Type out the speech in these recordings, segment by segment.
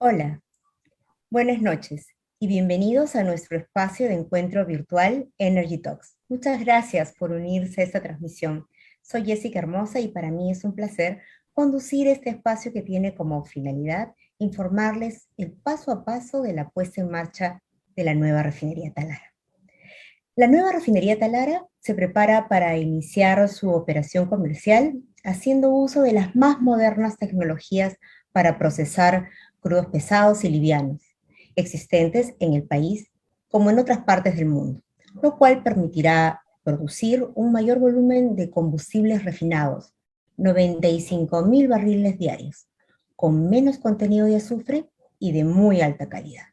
Hola, buenas noches y bienvenidos a nuestro espacio de encuentro virtual Energy Talks. Muchas gracias por unirse a esta transmisión. Soy Jessica Hermosa y para mí es un placer conducir este espacio que tiene como finalidad informarles el paso a paso de la puesta en marcha de la nueva refinería Talara. La nueva refinería Talara se prepara para iniciar su operación comercial haciendo uso de las más modernas tecnologías para procesar crudos pesados y livianos, existentes en el país como en otras partes del mundo, lo cual permitirá producir un mayor volumen de combustibles refinados, 95.000 barriles diarios, con menos contenido de azufre y de muy alta calidad.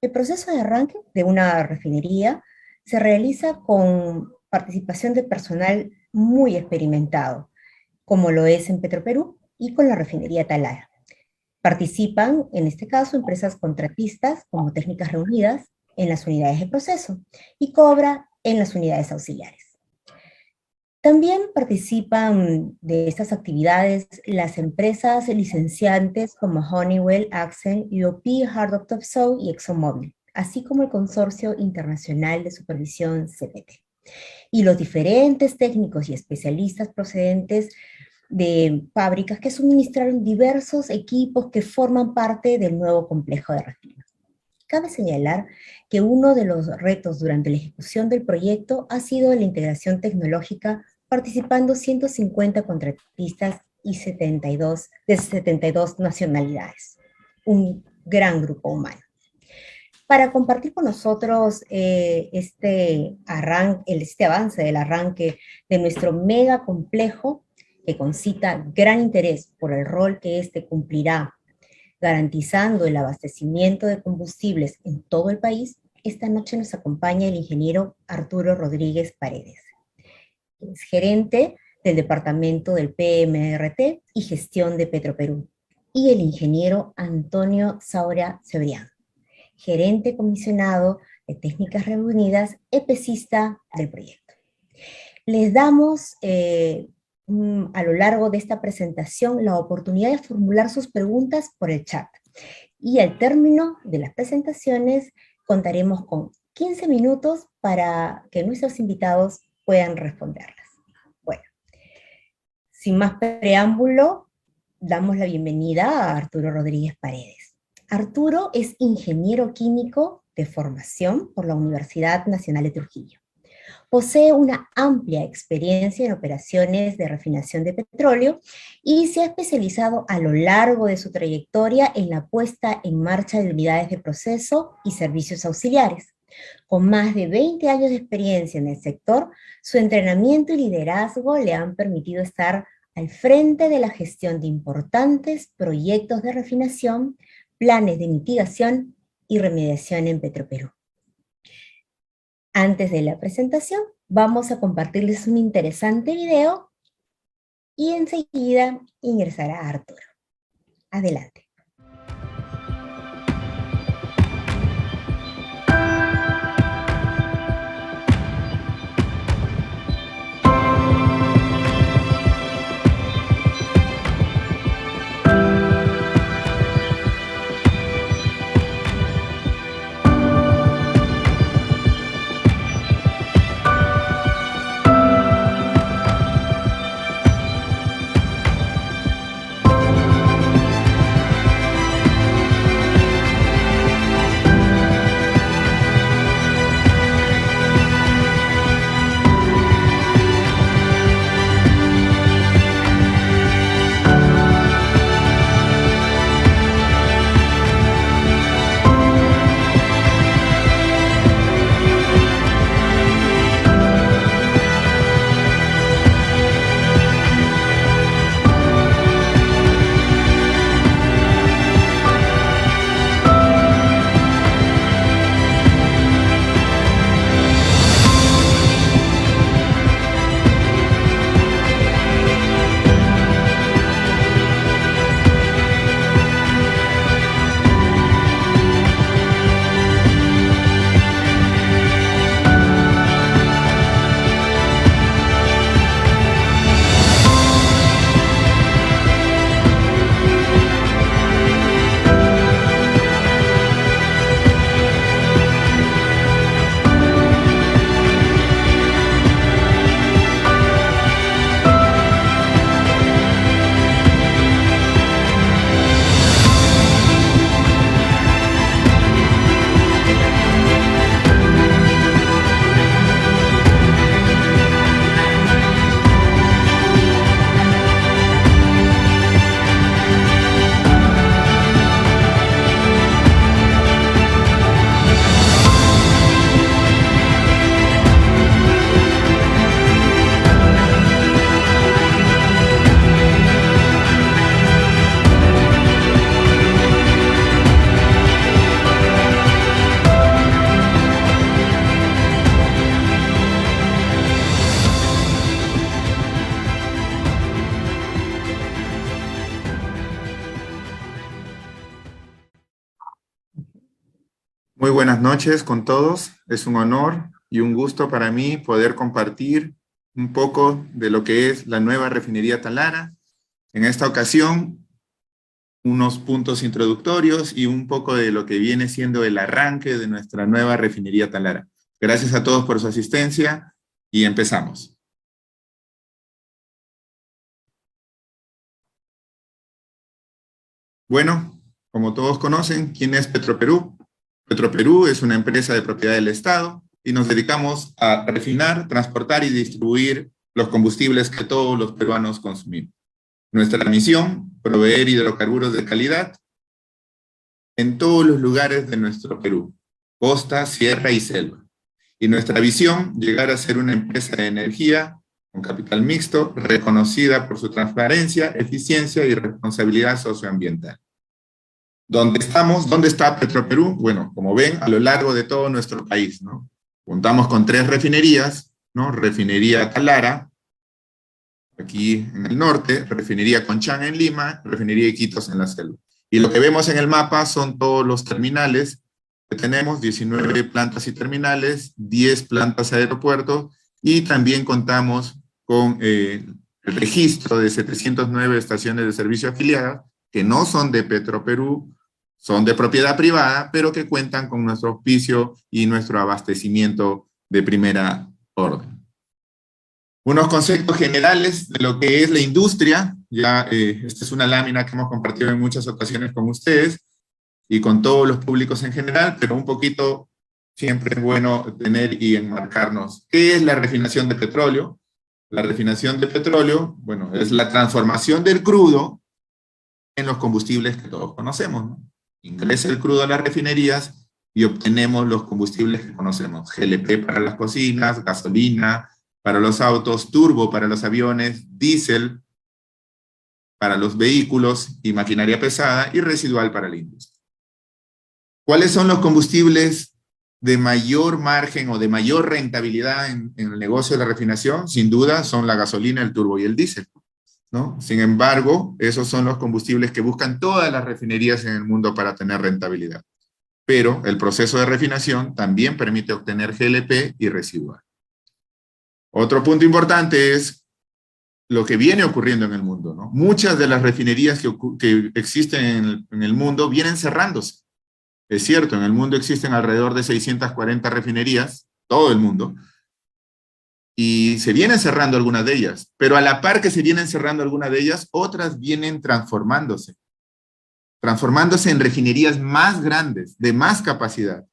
El proceso de arranque de una refinería se realiza con participación de personal muy experimentado, como lo es en Petroperú y con la refinería Talara. Participan, en este caso, empresas contratistas como Técnicas Reunidas en las unidades de proceso y Cobra en las unidades auxiliares. También participan de estas actividades las empresas licenciantes como Honeywell, Accent, UOP, Hard Rock Topsoe y ExxonMobil, así como el Consorcio Internacional de Supervisión CPT. Y los diferentes técnicos y especialistas procedentes de fábricas que suministraron diversos equipos que forman parte del nuevo complejo de refinería. Cabe señalar que uno de los retos durante la ejecución del proyecto ha sido la integración tecnológica, participando 150 contratistas y 72 de 72 nacionalidades, un gran grupo humano. Para compartir con nosotros este avance del arranque de nuestro mega complejo, que concita gran interés por el rol que éste cumplirá, garantizando el abastecimiento de combustibles en todo el país, esta noche nos acompaña el ingeniero Arturo Rodríguez Paredes. Es gerente del Departamento del PMRT y Gestión de Petroperú, y el ingeniero Antonio Saura Cebrián, gerente comisionado de Técnicas Reunidas, EPCista del proyecto. Les damos a lo largo de esta presentación la oportunidad de formular sus preguntas por el chat. Y al término de las presentaciones contaremos con 15 minutos para que nuestros invitados puedan responderlas. Bueno, sin más preámbulo, damos la bienvenida a Arturo Rodríguez Paredes. Arturo es ingeniero químico de formación por la Universidad Nacional de Trujillo. Posee una amplia experiencia en operaciones de refinación de petróleo y se ha especializado a lo largo de su trayectoria en la puesta en marcha de unidades de proceso y servicios auxiliares. Con más de 20 años de experiencia en el sector, su entrenamiento y liderazgo le han permitido estar al frente de la gestión de importantes proyectos de refinación, planes de mitigación y remediación en Petroperú. Antes de la presentación, vamos a compartirles un interesante video y enseguida ingresará Arturo. Adelante. Muy buenas noches con todos. Es un honor y un gusto para mí poder compartir un poco de lo que es la nueva refinería Talara. En esta ocasión, unos puntos introductorios y un poco de lo que viene siendo el arranque de nuestra nueva refinería Talara. Gracias a todos por su asistencia y empezamos. Bueno, como todos conocen, ¿quién es Petroperú? Petroperú es una empresa de propiedad del Estado y nos dedicamos a refinar, transportar y distribuir los combustibles que todos los peruanos consumimos. Nuestra misión, proveer hidrocarburos de calidad en todos los lugares de nuestro Perú, costa, sierra y selva. Y nuestra visión, llegar a ser una empresa de energía con capital mixto, reconocida por su transparencia, eficiencia y responsabilidad socioambiental. ¿Dónde estamos? ¿Dónde está Petroperú? Bueno, como ven, a lo largo de todo nuestro país, ¿no? Contamos con 3 refinerías, ¿no? Refinería Talara, aquí en el norte, refinería Conchán en Lima, refinería Iquitos en la selva. Y lo que vemos en el mapa son todos los terminales que tenemos, 19 plantas y terminales, 10 plantas de aeropuerto, y también contamos con el registro de 709 estaciones de servicio afiliadas, que no son de Petroperú, son de propiedad privada, pero que cuentan con nuestro auspicio y nuestro abastecimiento de primera orden. Unos conceptos generales de lo que es la industria. Ya esta es una lámina que hemos compartido en muchas ocasiones con ustedes y con todos los públicos en general, pero un poquito siempre es bueno tener y enmarcarnos. ¿Qué es la refinación de petróleo? La refinación de petróleo, bueno, es la transformación del crudo en los combustibles que todos conocemos, ¿no? Ingresa el crudo a las refinerías y obtenemos los combustibles que conocemos. GLP para las cocinas, gasolina para los autos, turbo para los aviones, diésel para los vehículos y maquinaria pesada y residual para la industria. ¿Cuáles son los combustibles de mayor margen o de mayor rentabilidad en el negocio de la refinación? Sin duda son la gasolina, el turbo y el diésel, ¿no? Sin embargo, esos son los combustibles que buscan todas las refinerías en el mundo para tener rentabilidad. Pero el proceso de refinación también permite obtener GLP y residual. Otro punto importante es lo que viene ocurriendo en el mundo, ¿no? Muchas de las refinerías que existen en el mundo vienen cerrándose. Es cierto, en el mundo existen alrededor de 640 refinerías, todo el mundo, y se vienen cerrando algunas de ellas, pero a la par que se vienen cerrando algunas de ellas, otras vienen transformándose en refinerías más grandes, de más capacidad,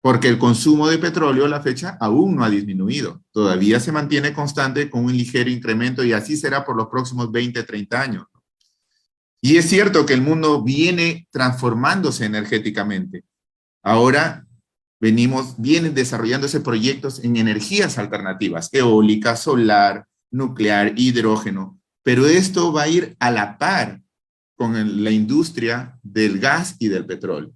porque el consumo de petróleo a la fecha aún no ha disminuido, todavía se mantiene constante con un ligero incremento y así será por los próximos 20, 30 años. Y es cierto que el mundo viene transformándose energéticamente. Ahora vienen desarrollándose proyectos en energías alternativas, eólica, solar, nuclear, hidrógeno, pero esto va a ir a la par con la industria del gas y del petróleo.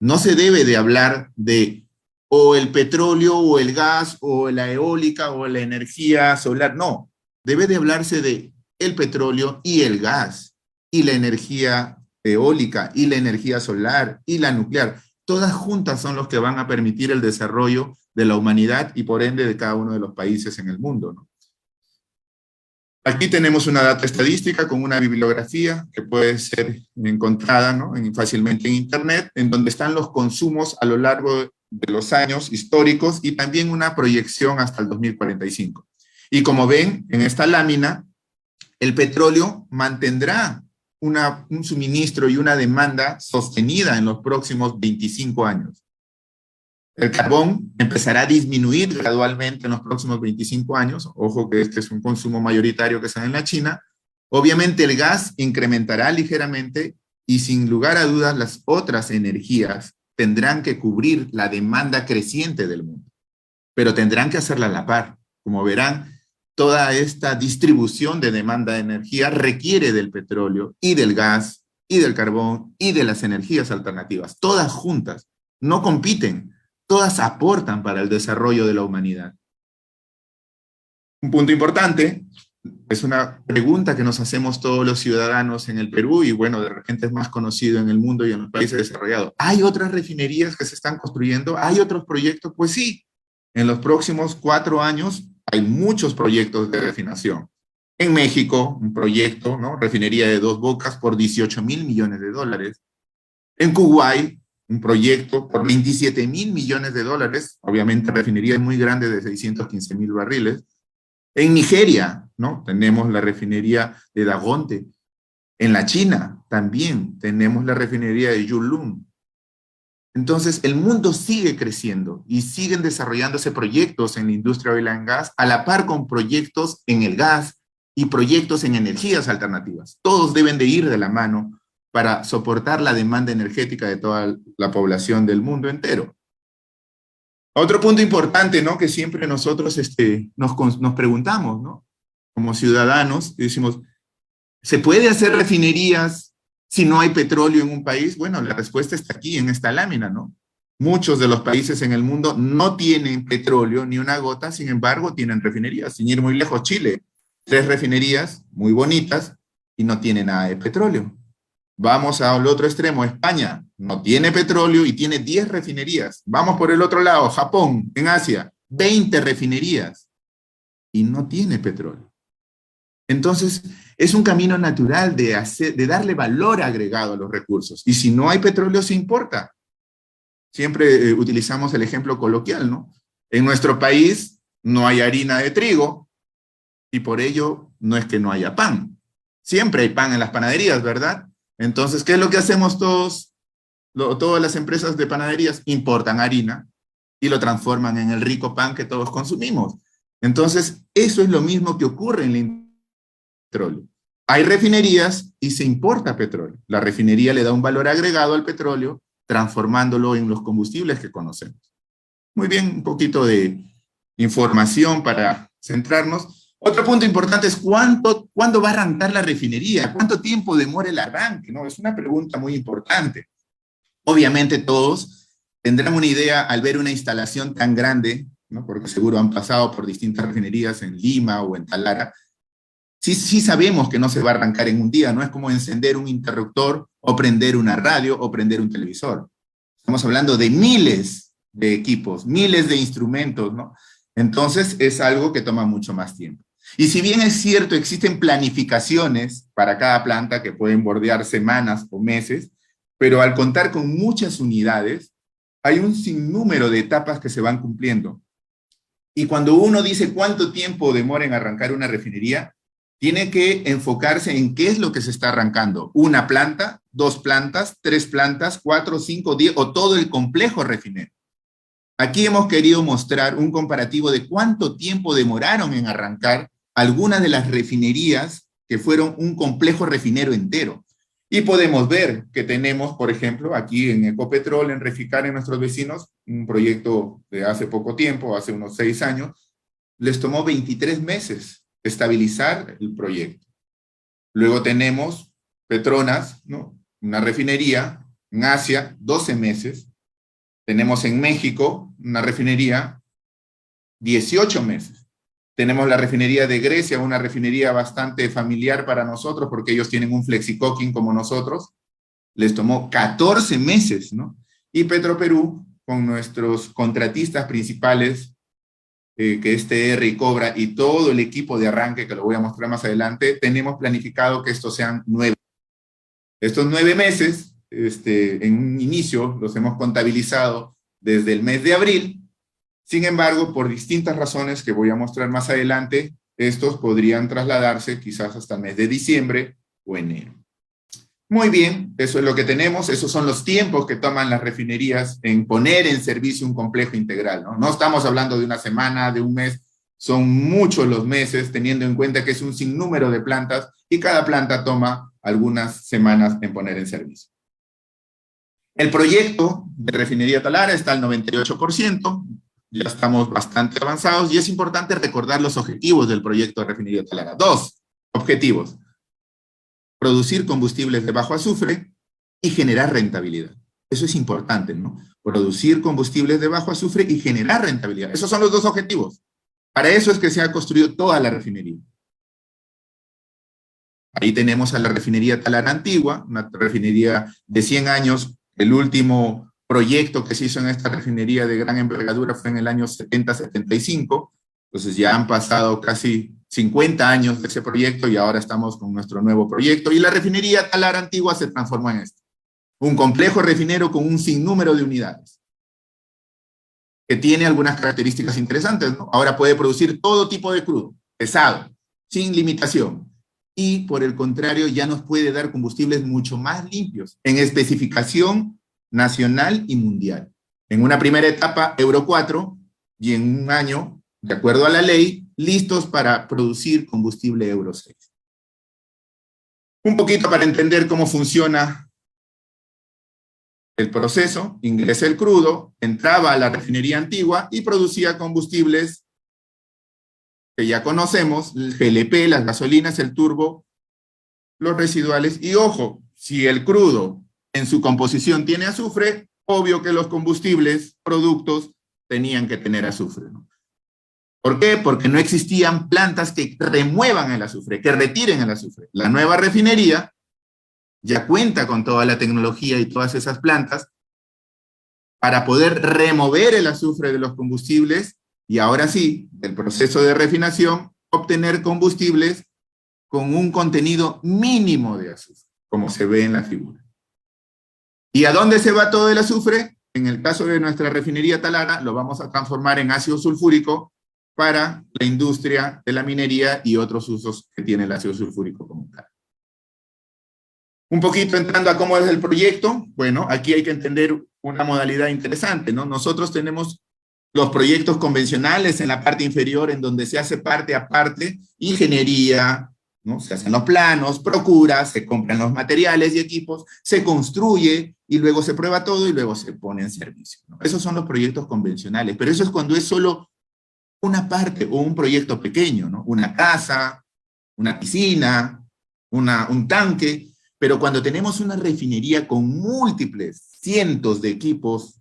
No se debe de hablar de o el petróleo o el gas o la eólica o la energía solar, no. Debe de hablarse de el petróleo y el gas y la energía eólica y la energía solar y la nuclear. Todas juntas son los que van a permitir el desarrollo de la humanidad y por ende de cada uno de los países en el mundo, ¿no? Aquí tenemos una data estadística con una bibliografía que puede ser encontrada, ¿no?, fácilmente en internet, en donde están los consumos a lo largo de los años históricos y también una proyección hasta el 2045. Y como ven en esta lámina, el petróleo mantendrá un suministro y una demanda sostenida en los próximos 25 años. El carbón empezará a disminuir gradualmente en los próximos 25 años. Ojo que este es un consumo mayoritario que se da en la China. Obviamente el gas incrementará ligeramente y sin lugar a dudas las otras energías tendrán que cubrir la demanda creciente del mundo. Pero tendrán que hacerla a la par. Como verán, toda esta distribución de demanda de energía requiere del petróleo y del gas y del carbón y de las energías alternativas. Todas juntas, no compiten. Todas aportan para el desarrollo de la humanidad. Un punto importante, es una pregunta que nos hacemos todos los ciudadanos en el Perú y bueno, de repente es más conocido en el mundo y en los países desarrollados. ¿Hay otras refinerías que se están construyendo? ¿Hay otros proyectos? Pues sí, en los próximos 4 años hay muchos proyectos de refinación. En México, un proyecto, ¿no?, refinería de Dos Bocas por $18 mil millones. En Kuwait, un proyecto por $27 mil millones, obviamente refinería muy grande de 615 mil barriles. En Nigeria, ¿no?, tenemos la refinería de Dagonte. En la China también tenemos la refinería de Yulun. Entonces, el mundo sigue creciendo y siguen desarrollándose proyectos en la industria oil and gas a la par con proyectos en el gas y proyectos en energías alternativas. Todos deben de ir de la mano para soportar la demanda energética de toda la población del mundo entero. Otro punto importante, ¿no?, que siempre nosotros nos preguntamos, ¿no?, como ciudadanos, y decimos, ¿se puede hacer refinerías si no hay petróleo en un país? Bueno, la respuesta está aquí, en esta lámina, ¿no? Muchos de los países en el mundo no tienen petróleo ni una gota, sin embargo, tienen refinerías. Sin ir muy lejos, Chile, 3 refinerías muy bonitas y no tiene nada de petróleo. Vamos al otro extremo, España no tiene petróleo y tiene 10 refinerías. Vamos por el otro lado, Japón, en Asia, 20 refinerías y no tiene petróleo. Entonces, es un camino natural de darle valor agregado a los recursos. Y si no hay petróleo, se importa. Siempre utilizamos el ejemplo coloquial, ¿no? En nuestro país no hay harina de trigo y por ello no es que no haya pan. Siempre hay pan en las panaderías, ¿verdad? Entonces, ¿qué es lo que hacemos todas las empresas de panaderías? Importan harina y lo transforman en el rico pan que todos consumimos. Entonces, eso es lo mismo que ocurre en el petróleo. Hay refinerías y se importa petróleo. La refinería le da un valor agregado al petróleo, transformándolo en los combustibles que conocemos. Muy bien, un poquito de información para centrarnos. Otro punto importante es cuándo va a arrancar la refinería, cuánto tiempo demora el arranque, ¿no? Es una pregunta muy importante. Obviamente todos tendrán una idea al ver una instalación tan grande, ¿no? Porque seguro han pasado por distintas refinerías en Lima o en Talara. Sí sabemos que no se va a arrancar en un día, no es como encender un interruptor o prender una radio o prender un televisor. Estamos hablando de miles de equipos, miles de instrumentos, ¿no? Entonces es algo que toma mucho más tiempo. Y si bien es cierto, existen planificaciones para cada planta que pueden bordear semanas o meses, pero al contar con muchas unidades, hay un sinnúmero de etapas que se van cumpliendo. Y cuando uno dice cuánto tiempo demora en arrancar una refinería, tiene que enfocarse en qué es lo que se está arrancando. ¿Una planta, 2 plantas, 3 plantas, 4, 5, 10 o todo el complejo refinero? Aquí hemos querido mostrar un comparativo de cuánto tiempo demoraron en arrancar algunas de las refinerías que fueron un complejo refinero entero. Y podemos ver que tenemos, por ejemplo, aquí en Ecopetrol, en Reficar, en nuestros vecinos, un proyecto de hace poco tiempo, hace unos 6 años, les tomó 23 meses estabilizar el proyecto. Luego tenemos Petronas, ¿no? Una refinería en Asia, 12 meses. Tenemos en México una refinería, 18 meses. Tenemos la refinería de Grecia, una refinería bastante familiar para nosotros, porque ellos tienen un flexicoking como nosotros. Les tomó 14 meses, ¿no? Y Petroperú, con nuestros contratistas principales, que es TR y Cobra, y todo el equipo de arranque, que lo voy a mostrar más adelante, tenemos planificado que estos sean 9. Estos 9 meses, en un inicio, los hemos contabilizado desde el mes de abril. Sin embargo, por distintas razones que voy a mostrar más adelante, estos podrían trasladarse quizás hasta el mes de diciembre o enero. Muy bien, eso es lo que tenemos, esos son los tiempos que toman las refinerías en poner en servicio un complejo integral, ¿no? No estamos hablando de una semana, de un mes, son muchos los meses, teniendo en cuenta que es un sinnúmero de plantas y cada planta toma algunas semanas en poner en servicio. El proyecto de refinería Talara está al 98%, ya estamos bastante avanzados y es importante recordar los objetivos del proyecto de refinería Talara. 2 objetivos: producir combustibles de bajo azufre y generar rentabilidad. Eso es importante, ¿no? Producir combustibles de bajo azufre y generar rentabilidad. Esos son los 2 objetivos. Para eso es que se ha construido toda la refinería. Ahí tenemos a la refinería Talara Antigua, una refinería de 100 años. El último proyecto que se hizo en esta refinería de gran envergadura fue en el año 70-75. Entonces ya han pasado casi 50 años de ese proyecto y ahora estamos con nuestro nuevo proyecto. Y la refinería Talara Antigua se transformó en esto. Un complejo refinero con un sinnúmero de unidades, que tiene algunas características interesantes, ¿no? Ahora puede producir todo tipo de crudo, pesado, sin limitación. Y por el contrario, ya nos puede dar combustibles mucho más limpios, en especificación nacional y mundial. En una primera etapa, Euro 4, y en un año, de acuerdo a la ley, listos para producir combustible Euro 6. Un poquito para entender cómo funciona el proceso: ingresa el crudo, entraba a la refinería Antigua y producía combustibles que ya conocemos, el GLP, las gasolinas, el turbo, los residuales. Y ojo, si el crudo en su composición tiene azufre, obvio que los combustibles, productos, tenían que tener azufre, ¿no? ¿Por qué? Porque no existían plantas que remuevan el azufre, que retiren el azufre. La nueva refinería ya cuenta con toda la tecnología y todas esas plantas para poder remover el azufre de los combustibles y ahora sí, del proceso de refinación, obtener combustibles con un contenido mínimo de azufre, como se ve en la figura. ¿Y a dónde se va todo el azufre? En el caso de nuestra refinería Talara, lo vamos a transformar en ácido sulfúrico para la industria de la minería y otros usos que tiene el ácido sulfúrico como tal. Un poquito entrando a cómo es el proyecto, bueno, aquí hay que entender una modalidad interesante, ¿no? Nosotros tenemos Los proyectos convencionales en la parte inferior, en donde se hace parte a parte, ingeniería, ¿no? Se hacen los planos, procura, se compran los materiales y equipos, se construye y luego se prueba todo y luego se pone en servicio, ¿no? Esos son los proyectos convencionales, pero eso es cuando es solo una parte o un proyecto pequeño, ¿no? Una casa, una piscina, un tanque, pero cuando tenemos una refinería con múltiples, cientos de equipos,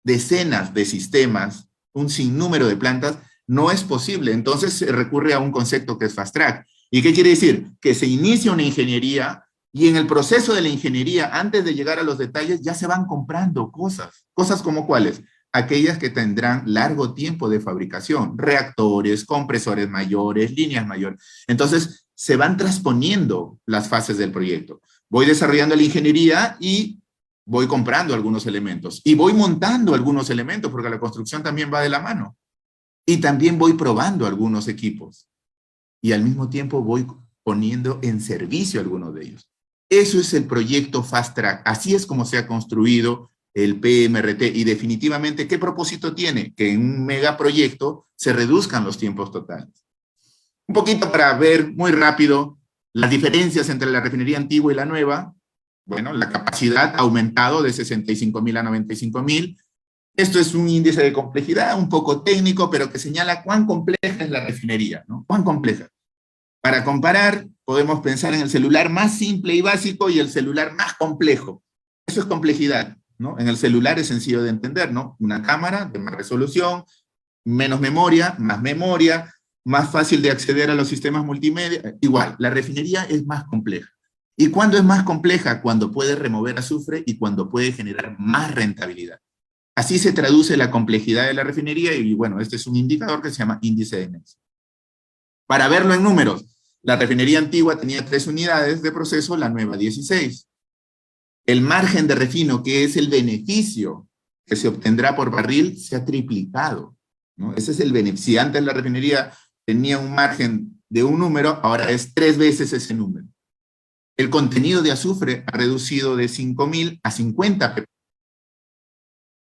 decenas de sistemas, un sinnúmero de plantas, no es posible. Entonces se recurre a un concepto que es fast track. ¿Y qué quiere decir? Que se inicia una ingeniería y en el proceso de la ingeniería, antes de llegar a los detalles, ya se van comprando cosas. ¿Cosas como cuáles? Aquellas que tendrán largo tiempo de fabricación, reactores, compresores mayores, líneas mayores. Entonces, se van transponiendo las fases del proyecto. Voy desarrollando la ingeniería y voy comprando algunos elementos. Y voy montando algunos elementos, porque la construcción también va de la mano. Y también voy probando algunos equipos. Y al mismo tiempo voy poniendo en servicio algunos de ellos. Eso es el proyecto Fast Track. Así es como se ha construido el PMRT. Y definitivamente, ¿qué propósito tiene? Que en un megaproyecto se reduzcan los tiempos totales. Un poquito para ver muy rápido las diferencias entre la refinería antigua y la nueva. Bueno, la capacidad ha aumentado de 65.000 a 95.000. Esto es un índice de complejidad un poco técnico, pero que señala cuán compleja es la refinería, ¿no? Cuán compleja. Para comparar, podemos pensar en el celular más simple y básico y el celular más complejo. Eso es complejidad, ¿no? En el celular es sencillo de entender, ¿no? Una cámara de más resolución, menos memoria, más fácil de acceder a los sistemas multimedia. Igual, la refinería es más compleja. ¿Y cuándo es más compleja? Cuando puede remover azufre y cuando puede generar más rentabilidad. Así se traduce la complejidad de la refinería y bueno, este es un indicador que se llama índice de Nexo. Para verlo en números, la refinería antigua tenía 3 unidades de proceso, la nueva 16. El margen de refino, que es el beneficio que se obtendrá por barril, se ha triplicado, ¿no? Ese es el beneficio. Si antes la refinería tenía un margen de un número, ahora es 3 veces ese número. El contenido de azufre ha reducido de 5.000 a 50 ppm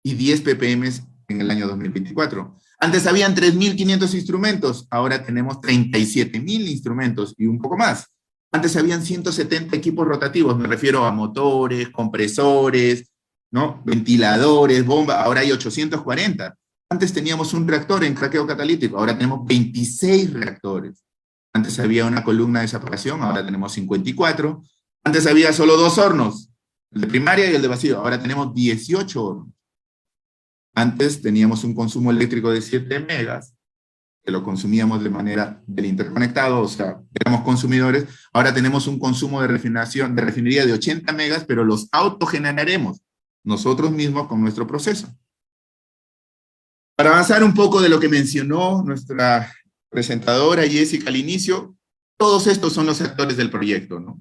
y 10 ppm en el año 2024. Antes habían 3.500 instrumentos, ahora tenemos 37.000 instrumentos y un poco más. Antes habían 170 equipos rotativos, me refiero a motores, compresores, ¿no? Ventiladores, bombas, ahora hay 840. Antes teníamos un reactor en craqueo catalítico, ahora tenemos 26 reactores. Antes había una columna de separación, ahora tenemos 54. Antes había solo 2 hornos, el de primaria y el de vacío, ahora tenemos 18 hornos. Antes teníamos un consumo eléctrico de 7 megas, que lo consumíamos de manera del interconectado, o sea, éramos consumidores. Ahora tenemos un consumo de refinación, de refinería de 80 megas, pero los autogeneraremos nosotros mismos con nuestro proceso. Para avanzar un poco de lo que mencionó nuestra presentadora Jessica al inicio, todos estos son los actores del proyecto, ¿no?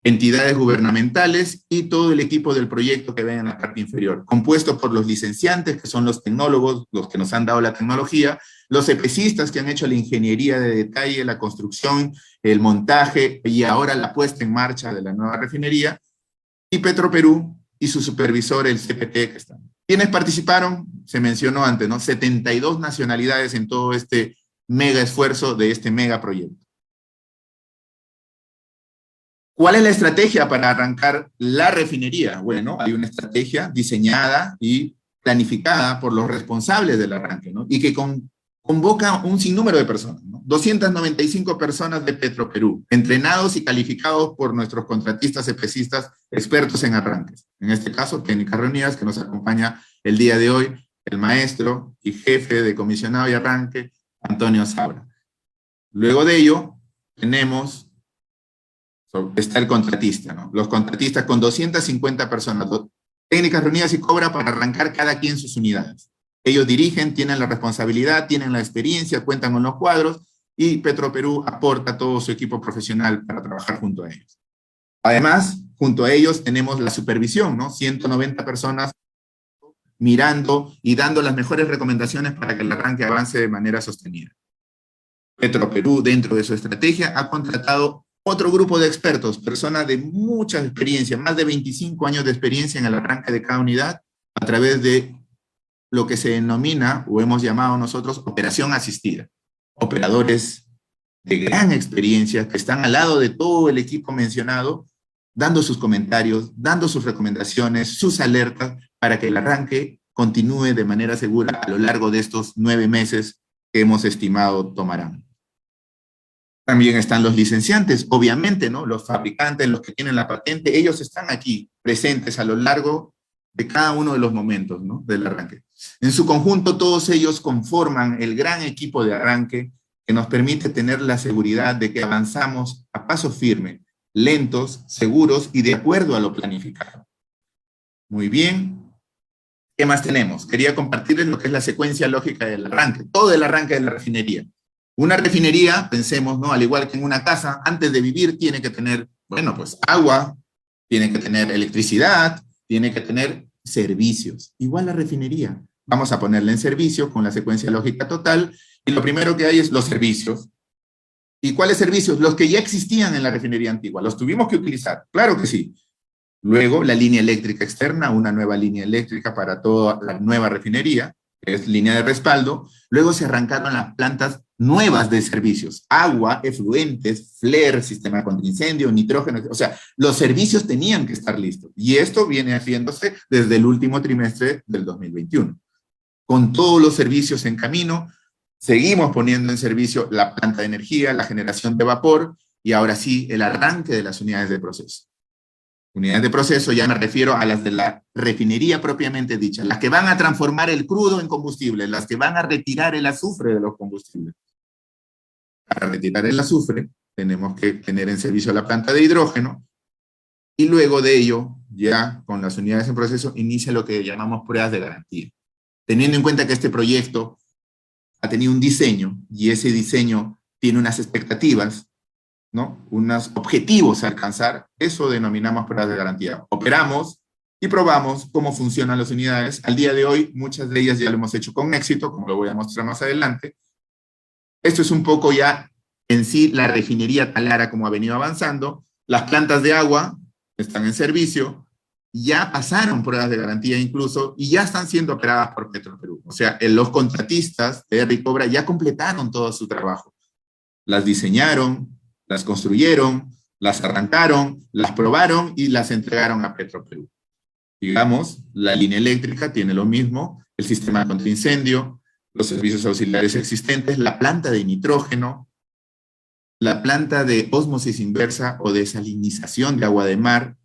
Entidades gubernamentales y todo el equipo del proyecto que ven en la parte inferior, compuesto por los licenciantes, que son los tecnólogos, los que nos han dado la tecnología, los EPCistas que han hecho la ingeniería de detalle, la construcción, el montaje y ahora la puesta en marcha de la nueva refinería, y Petroperú y su supervisor, el CPT, que están. ¿Quiénes participaron? Se mencionó antes, ¿no? 72 nacionalidades en todo este mega esfuerzo de este mega proyecto. ¿Cuál es la estrategia para arrancar la refinería? Bueno, hay una estrategia diseñada y planificada por los responsables del arranque, ¿no? Y que convoca un sinnúmero de personas, ¿no? 295 personas de Petroperú, entrenados y calificados por nuestros contratistas EPCistas expertos en arranques. En este caso, Técnicas Reunidas, que nos acompaña el día de hoy, el maestro y jefe de comisionado y arranque, Antonio Sabra. Luego de ello, está el contratista, ¿no? Los contratistas con 250 personas, Técnicas Reunidas y Cobra para arrancar cada quien sus unidades. Ellos dirigen, tienen la responsabilidad, tienen la experiencia, cuentan con los cuadros y Petroperú aporta todo su equipo profesional para trabajar junto a ellos. Además, junto a ellos tenemos la supervisión, ¿no? 190 personas mirando y dando las mejores recomendaciones para que el arranque avance de manera sostenida. Petroperú, dentro de su estrategia, ha contratado otro grupo de expertos, personas de mucha experiencia, más de 25 años de experiencia en el arranque de cada unidad, a través de lo que se denomina, o hemos llamado nosotros, operación asistida. Operadores de gran experiencia que están al lado de todo el equipo mencionado, dando sus comentarios, dando sus recomendaciones, sus alertas, para que el arranque continúe de manera segura a lo largo de estos 9 meses que hemos estimado tomarán. También están los licenciantes, obviamente, ¿no? Los fabricantes, los que tienen la patente, ellos están aquí presentes a lo largo de cada uno de los momentos, ¿no? Del arranque. En su conjunto, todos ellos conforman el gran equipo de arranque que nos permite tener la seguridad de que avanzamos a paso firme, lentos, seguros y de acuerdo a lo planificado. Muy bien. ¿Qué más tenemos? Quería compartirles lo que es la secuencia lógica del arranque, todo el arranque de la refinería. Una refinería, pensemos, ¿no? Al igual que en una casa, antes de vivir tiene que tener, bueno, pues agua, tiene que tener electricidad, tiene que tener servicios. Igual la refinería. Vamos a ponerla en servicio con la secuencia lógica total, y lo primero que hay es los servicios. ¿Y cuáles servicios? Los que ya existían en la refinería antigua. ¿Los tuvimos que utilizar? Claro que sí. Luego, la línea eléctrica externa, una nueva línea eléctrica para toda la nueva refinería, que es línea de respaldo. Luego se arrancaron las plantas nuevas de servicios, agua, efluentes, flare, sistema contra incendio, nitrógeno, o sea, los servicios tenían que estar listos. Y esto viene haciéndose desde el último trimestre del 2021. Con todos los servicios en camino, seguimos poniendo en servicio la planta de energía, la generación de vapor, y ahora sí, el arranque de las unidades de proceso. Unidades de proceso, ya me refiero a las de la refinería propiamente dicha, las que van a transformar el crudo en combustible, las que van a retirar el azufre de los combustibles. Para retirar el azufre, tenemos que tener en servicio la planta de hidrógeno, y luego de ello, ya con las unidades en proceso, inicia lo que llamamos pruebas de garantía. Teniendo en cuenta que este proyecto ha tenido un diseño, y ese diseño tiene unas expectativas, ¿no? Unos objetivos a alcanzar, eso denominamos pruebas de garantía. Operamos y probamos cómo funcionan las unidades. Al día de hoy, muchas de ellas ya lo hemos hecho con éxito, como lo voy a mostrar más adelante. Esto es un poco ya en sí la refinería Talara como ha venido avanzando. Las plantas de agua están en servicio, ya pasaron pruebas de garantía incluso, y ya están siendo operadas por Petroperú. O sea, los contratistas de Recobra ya completaron todo su trabajo. Las diseñaron, las construyeron, las arrancaron, las probaron y las entregaron a Petroperú. Digamos, la línea eléctrica tiene lo mismo, el sistema contra incendio, los servicios auxiliares existentes, la planta de nitrógeno, la planta de ósmosis inversa o desalinización de agua de mar,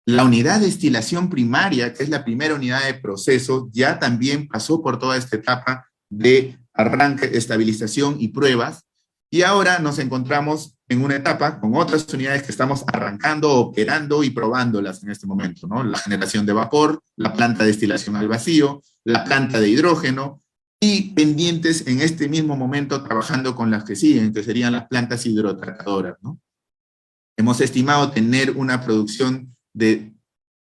la unidad de destilación primaria, que es la primera unidad de proceso, ya también pasó por toda esta etapa de arranque, estabilización y pruebas, y ahora nos encontramos en una etapa con otras unidades que estamos arrancando, operando y probándolas en este momento, ¿no? La generación de vapor, la planta de destilación al vacío, la planta de hidrógeno, y pendientes en este mismo momento trabajando con las que siguen, que serían las plantas hidrotratadoras, ¿no? Hemos estimado tener una producción de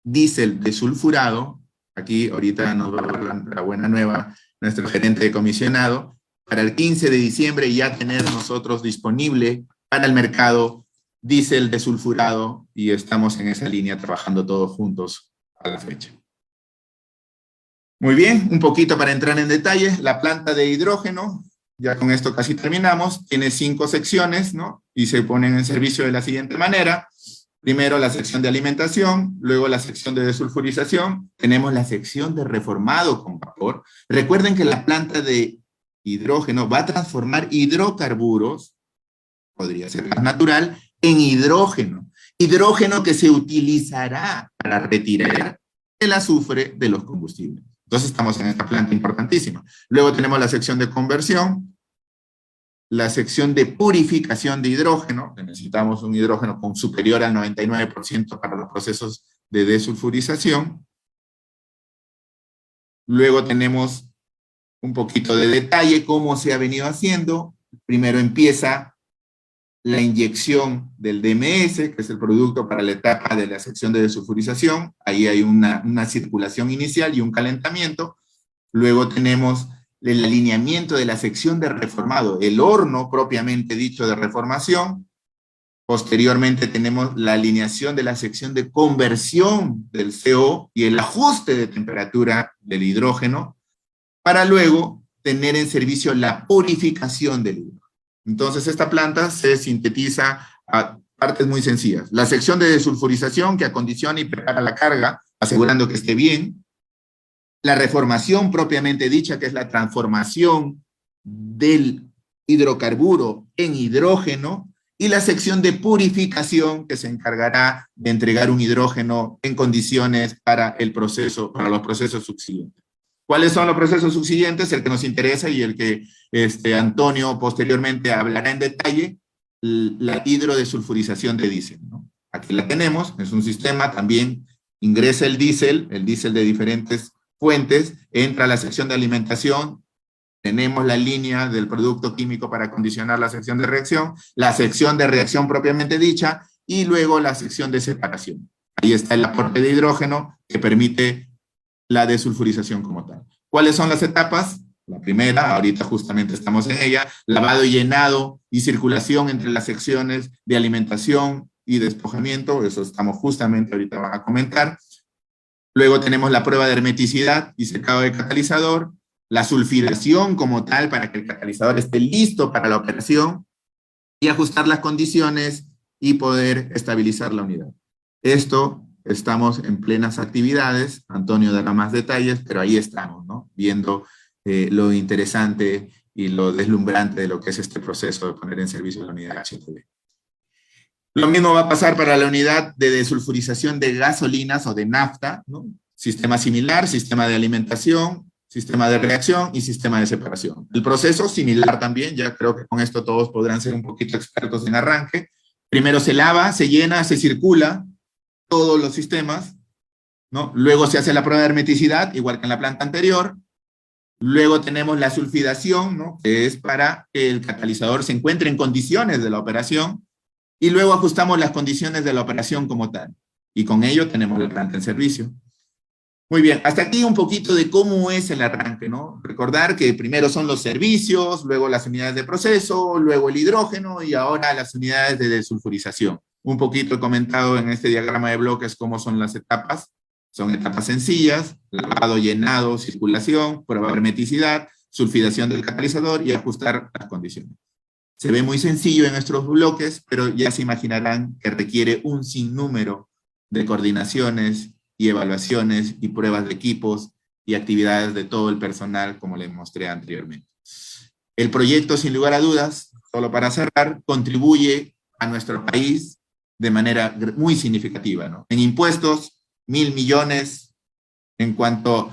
diésel desulfurado, aquí ahorita nos va a dar la buena nueva nuestro gerente de comisionado, para el 15 de diciembre ya tener nosotros disponible para el mercado diésel desulfurado, y estamos en esa línea trabajando todos juntos a la fecha. Muy bien, un poquito para entrar en detalle, la planta de hidrógeno, ya con esto casi terminamos, tiene 5 secciones, ¿no? Y se ponen en servicio de la siguiente manera. Primero la sección de alimentación, luego la sección de desulfurización, tenemos la sección de reformado con vapor. Recuerden que la planta de hidrógeno va a transformar hidrocarburos, podría ser gas natural, en hidrógeno. Hidrógeno que se utilizará para retirar el azufre de los combustibles. Entonces estamos en esta planta importantísima. Luego tenemos la sección de conversión, la sección de purificación de hidrógeno, que necesitamos un hidrógeno con superior al 99% para los procesos de desulfurización. Luego tenemos un poquito de detalle, cómo se ha venido haciendo. Primero empieza la inyección del DMS, que es el producto para la etapa de la sección de desulfurización. Ahí hay una circulación inicial y un calentamiento. Luego tenemos el alineamiento de la sección de reformado, el horno propiamente dicho de reformación. Posteriormente tenemos la alineación de la sección de conversión del CO y el ajuste de temperatura del hidrógeno. para luego tener en servicio la purificación del hidrógeno. Entonces, esta planta se sintetiza a partes muy sencillas. La sección de desulfurización, que acondiciona y prepara la carga, asegurando que esté bien. La reformación propiamente dicha, que es la transformación del hidrocarburo en hidrógeno, y la sección de purificación, que se encargará de entregar un hidrógeno en condiciones para el proceso, para los procesos subsiguientes. ¿Cuáles son los procesos subsiguientes? El que nos interesa y el que Antonio posteriormente hablará en detalle, la hidrodesulfurización de diésel, ¿no? Aquí la tenemos, es un sistema, también ingresa el diésel de diferentes fuentes, entra a la sección de alimentación, tenemos la línea del producto químico para condicionar la sección la sección de reacción propiamente dicha, y luego la sección de separación. Ahí está el aporte de hidrógeno que permite la desulfurización como tal. ¿Cuáles son las etapas? La primera, ahorita justamente estamos en ella, lavado y llenado y circulación entre las secciones de alimentación y despojamiento, eso estamos justamente ahorita van a comentar. Luego tenemos la prueba de hermeticidad y secado de catalizador, la sulfidación como tal para que el catalizador esté listo para la operación y ajustar las condiciones y poder estabilizar la unidad. Esto estamos en plenas actividades, Antonio dará más detalles, pero ahí estamos, ¿no? Viendo lo interesante y lo deslumbrante de lo que es este proceso de poner en servicio la unidad HTV. Lo mismo va a pasar para la unidad de desulfurización de gasolinas o de nafta, ¿no? Sistema similar, sistema de alimentación, sistema de reacción y sistema de separación. El proceso similar también, ya creo que con esto todos podrán ser un poquito expertos en arranque. Primero se lava, se llena, se circula todos los sistemas, ¿no? Luego se hace la prueba de hermeticidad, igual que en la planta anterior. Luego tenemos la sulfidación, ¿no? Que es para que el catalizador se encuentre en condiciones de la operación, y luego ajustamos las condiciones de la operación como tal. Y con ello tenemos la planta en servicio. Muy bien, hasta aquí un poquito de cómo es el arranque, ¿no? Recordar que primero son los servicios, luego las unidades de proceso, luego el hidrógeno y ahora las unidades de desulfurización. Un poquito he comentado en este diagrama de bloques cómo son las etapas. Son etapas sencillas: lavado, llenado, circulación, prueba de hermeticidad, sulfidación del catalizador y ajustar las condiciones. Se ve muy sencillo en nuestros bloques, pero ya se imaginarán que requiere un sinnúmero de coordinaciones y evaluaciones y pruebas de equipos y actividades de todo el personal, como les mostré anteriormente. El proyecto, sin lugar a dudas, solo para cerrar, contribuye a nuestro país de manera muy significativa, ¿no? En impuestos, 1.000 millones, en cuanto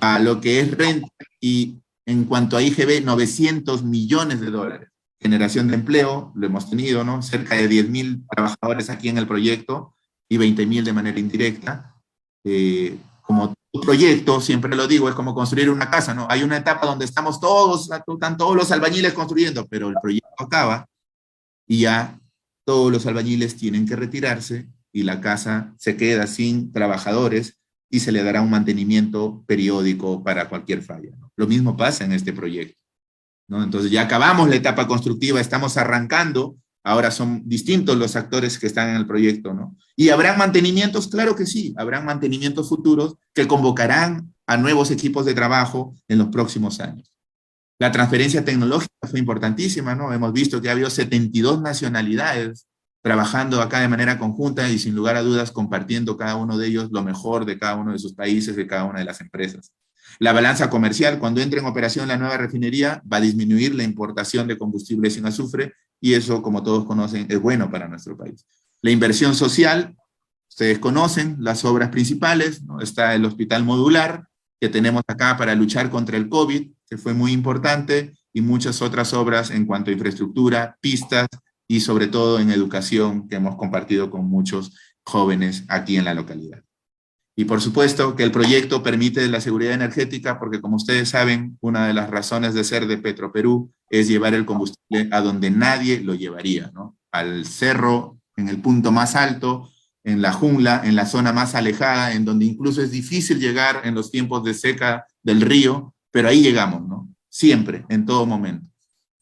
a lo que es renta, y en cuanto a IGB, 900 millones de dólares. Generación de empleo, lo hemos tenido, ¿no? Cerca de 10.000 trabajadores aquí en el proyecto y 20.000 de manera indirecta. Como proyecto, siempre lo digo, es como construir una casa, ¿no? Hay una etapa donde están todos los albañiles construyendo, pero el proyecto acaba y ya todos los albañiles tienen que retirarse y la casa se queda sin trabajadores y se le dará un mantenimiento periódico para cualquier falla, ¿no? Lo mismo pasa en este proyecto, ¿no? Entonces ya acabamos la etapa constructiva, estamos arrancando, ahora son distintos los actores que están en el proyecto, ¿no? ¿Y habrán mantenimientos? Claro que sí, habrán mantenimientos futuros que convocarán a nuevos equipos de trabajo en los próximos años. La transferencia tecnológica fue importantísima, ¿no? Hemos visto que ha habido 72 nacionalidades trabajando acá de manera conjunta y sin lugar a dudas compartiendo cada uno de ellos lo mejor de cada uno de sus países, de cada una de las empresas. La balanza comercial, cuando entre en operación la nueva refinería, va a disminuir la importación de combustible sin azufre y eso, como todos conocen, es bueno para nuestro país. La inversión social, ustedes conocen las obras principales, ¿no? Está el hospital modular que tenemos acá para luchar contra el COVID, que fue muy importante, y muchas otras obras en cuanto a infraestructura, pistas y sobre todo en educación que hemos compartido con muchos jóvenes aquí en la localidad. Y por supuesto que el proyecto permite la seguridad energética porque, como ustedes saben, una de las razones de ser de Petroperú es llevar el combustible a donde nadie lo llevaría, ¿no? Al cerro, en el punto más alto, en la jungla, en la zona más alejada, en donde incluso es difícil llegar en los tiempos de seca del río, pero ahí llegamos, ¿no? Siempre, en todo momento.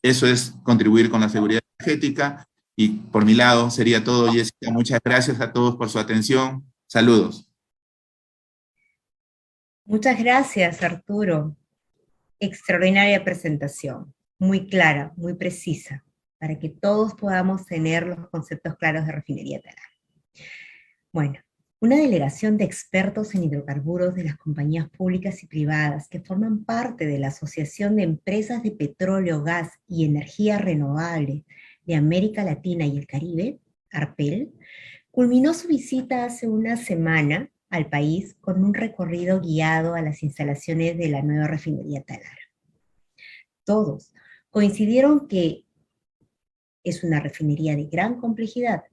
Eso es contribuir con la seguridad energética y por mi lado sería todo, Jessica. Muchas gracias a todos por su atención. Saludos. Muchas gracias, Arturo. Extraordinaria presentación, muy clara, muy precisa, para que todos podamos tener los conceptos claros de refinería Talar. Bueno, una delegación de expertos en hidrocarburos de las compañías públicas y privadas que forman parte de la Asociación de Empresas de Petróleo, Gas y Energía Renovable de América Latina y el Caribe, ARPEL, culminó su visita hace una semana al país con un recorrido guiado a las instalaciones de la nueva refinería Talar. Todos coincidieron que es una refinería de gran complejidad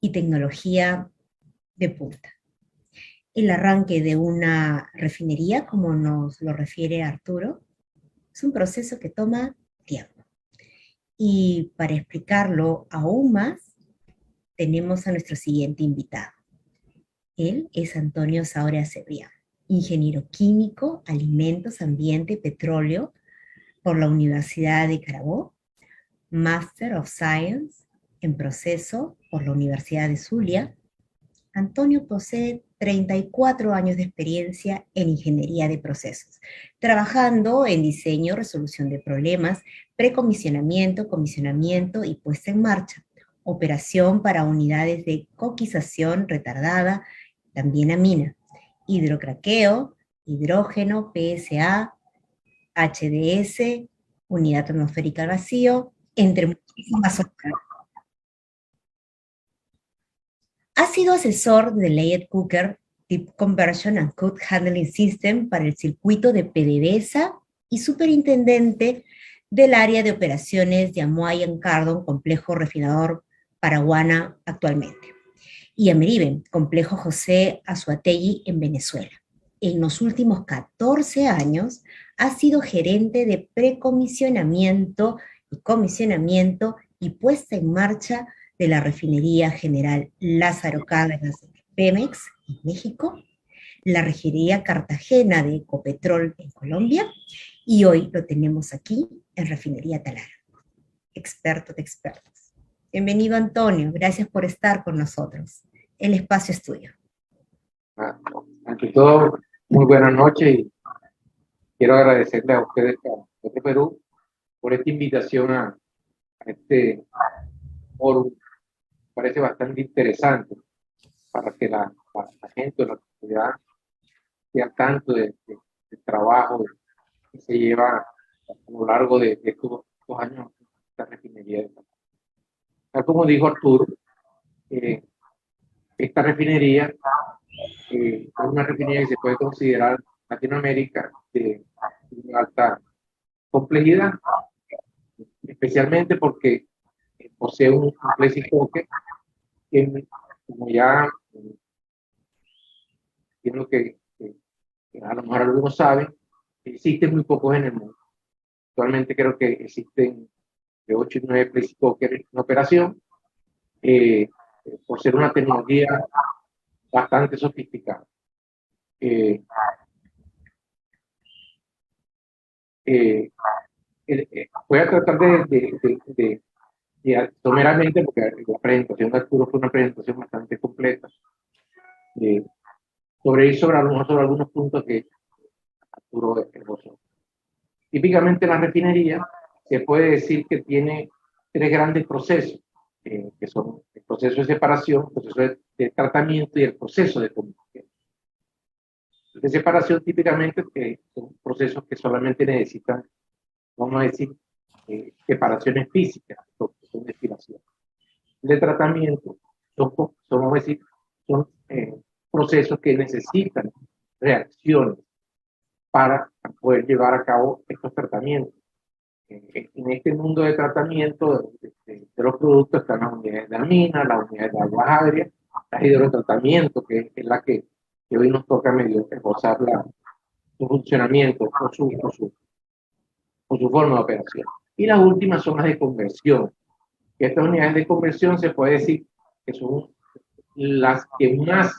y tecnología de punta. El arranque de una refinería, como nos lo refiere Arturo, es un proceso que toma tiempo. Y para explicarlo aún más, tenemos a nuestro siguiente invitado. Él es Antonio Saura Cebrián, ingeniero químico, alimentos, ambiente, petróleo, por la Universidad de Carabobo, Master of Science en proceso por la Universidad de Zulia. Antonio posee 34 años de experiencia en ingeniería de procesos, trabajando en diseño, resolución de problemas, precomisionamiento, comisionamiento y puesta en marcha, operación para unidades de coquización retardada, también amina, hidrocraqueo, hidrógeno, PSA, HDS, unidad atmosférica al vacío, entre muchísimas otras. Ha sido asesor de Layered Cooker, Deep Conversion and Cook Handling System para el circuito de PDVSA y superintendente del área de operaciones de Amoy Cardon, complejo refinador Paraguana actualmente, y Ameriben, complejo José Azuategui en Venezuela. En los últimos 14 años ha sido gerente de precomisionamiento y comisionamiento y puesta en marcha de la Refinería General Lázaro Cárdenas de Pemex en México, la Refinería Cartagena de Ecopetrol en Colombia, y hoy lo tenemos aquí en Refinería Talar. Experto de expertos. Bienvenido, Antonio, gracias por estar con nosotros. El espacio es tuyo. Ante todo, muy buenas noches y quiero agradecerle a ustedes, a Petro Perú, por esta invitación a este foro. Parece bastante interesante para que la gente, la comunidad, esté al tanto del trabajo que se lleva a lo largo de estos años en esta refinería. Tal como dijo Arturo, esta refinería es una refinería que se puede considerar Latinoamérica de alta complejidad, especialmente porque posee un flexicoque que, como ya entiendo que a lo mejor algunos saben, existen muy pocos en el mundo. Actualmente creo que existen de 8 y 9 flexicoques en operación, por ser una tecnología bastante sofisticada. Voy a tratar de someramente, porque la presentación de Arturo fue una presentación bastante completa, sobre algunos puntos que Arturo esbozó. Típicamente la refinería se puede decir que tiene tres grandes procesos, que son el proceso de separación, el proceso de tratamiento y el proceso de combustión. El de separación típicamente son procesos que solamente necesitan, vamos a decir, separaciones físicas, son destilación. El de tratamiento vamos a decir, son procesos que necesitan reacciones para poder llevar a cabo estos tratamientos. En este mundo de tratamiento de los productos están las unidades de amina, las unidades de aguas agrias, la hidrotratamiento, que es la que hoy nos toca medio esbozar su funcionamiento o su forma de operación. Y las últimas son las de conversión. Estas unidades de conversión se puede decir que son las que más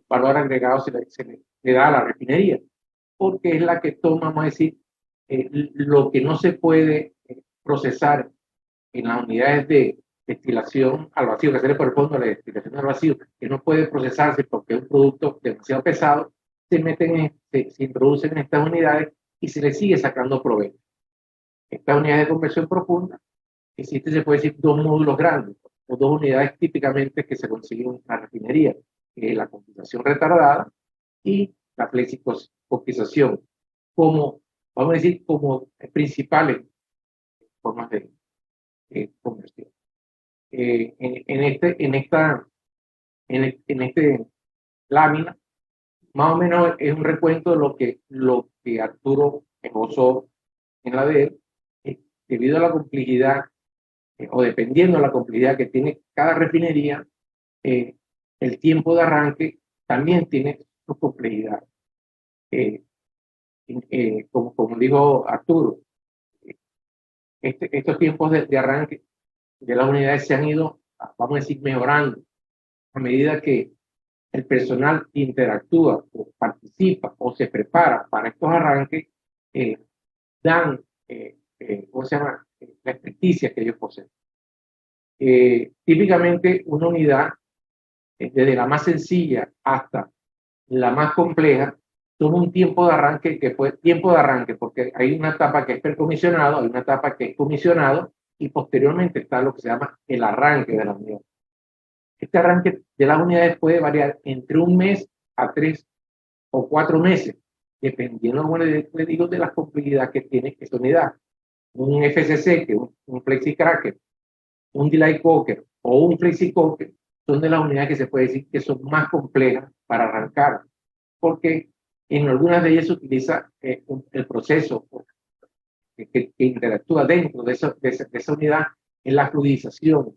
valor agregado se le da a la refinería, porque es la que toma, vamos a decir, lo que no se puede procesar en las unidades de destilación al vacío, que se le corresponde a la destilación al vacío, que no puede procesarse porque es un producto demasiado pesado, se introducen en estas unidades y se le sigue sacando provecho. Estas unidades de conversión profunda, existen, se puede decir, dos módulos grandes, o dos unidades típicamente que se consiguen en la refinería, que es la compensación retardada y la flexicoquización, como, vamos a decir, como principales formas de conversión. En este lámina, más o menos es un recuento de lo que Arturo esbozó en la de él, debido a la complejidad, o dependiendo de la complejidad que tiene cada refinería, el tiempo de arranque también tiene su complejidad. Como dijo Arturo, estos tiempos de arranque de las unidades se han ido, vamos a decir, mejorando a medida que el personal interactúa o participa o se prepara para estos arranques, dan, ¿cómo se llama?, la experticia que ellos poseen. Típicamente una unidad, desde la más sencilla hasta la más compleja, toma un tiempo de arranque que fue tiempo de arranque, porque hay una etapa que es precomisionado, hay una etapa que es comisionado, y posteriormente está lo que se llama el arranque de la unidad. Este arranque de las unidades puede variar entre un mes a 3 o 4 meses, dependiendo, como les digo, de la complejidad que tiene esta unidad. Un FCC, que un FlexiCracker, un Delay Coker o un FlexiCoker, son de las unidades que se puede decir que son más complejas para arrancar, porque en algunas de ellas se utiliza el proceso que interactúa dentro de esa unidad en la fluidización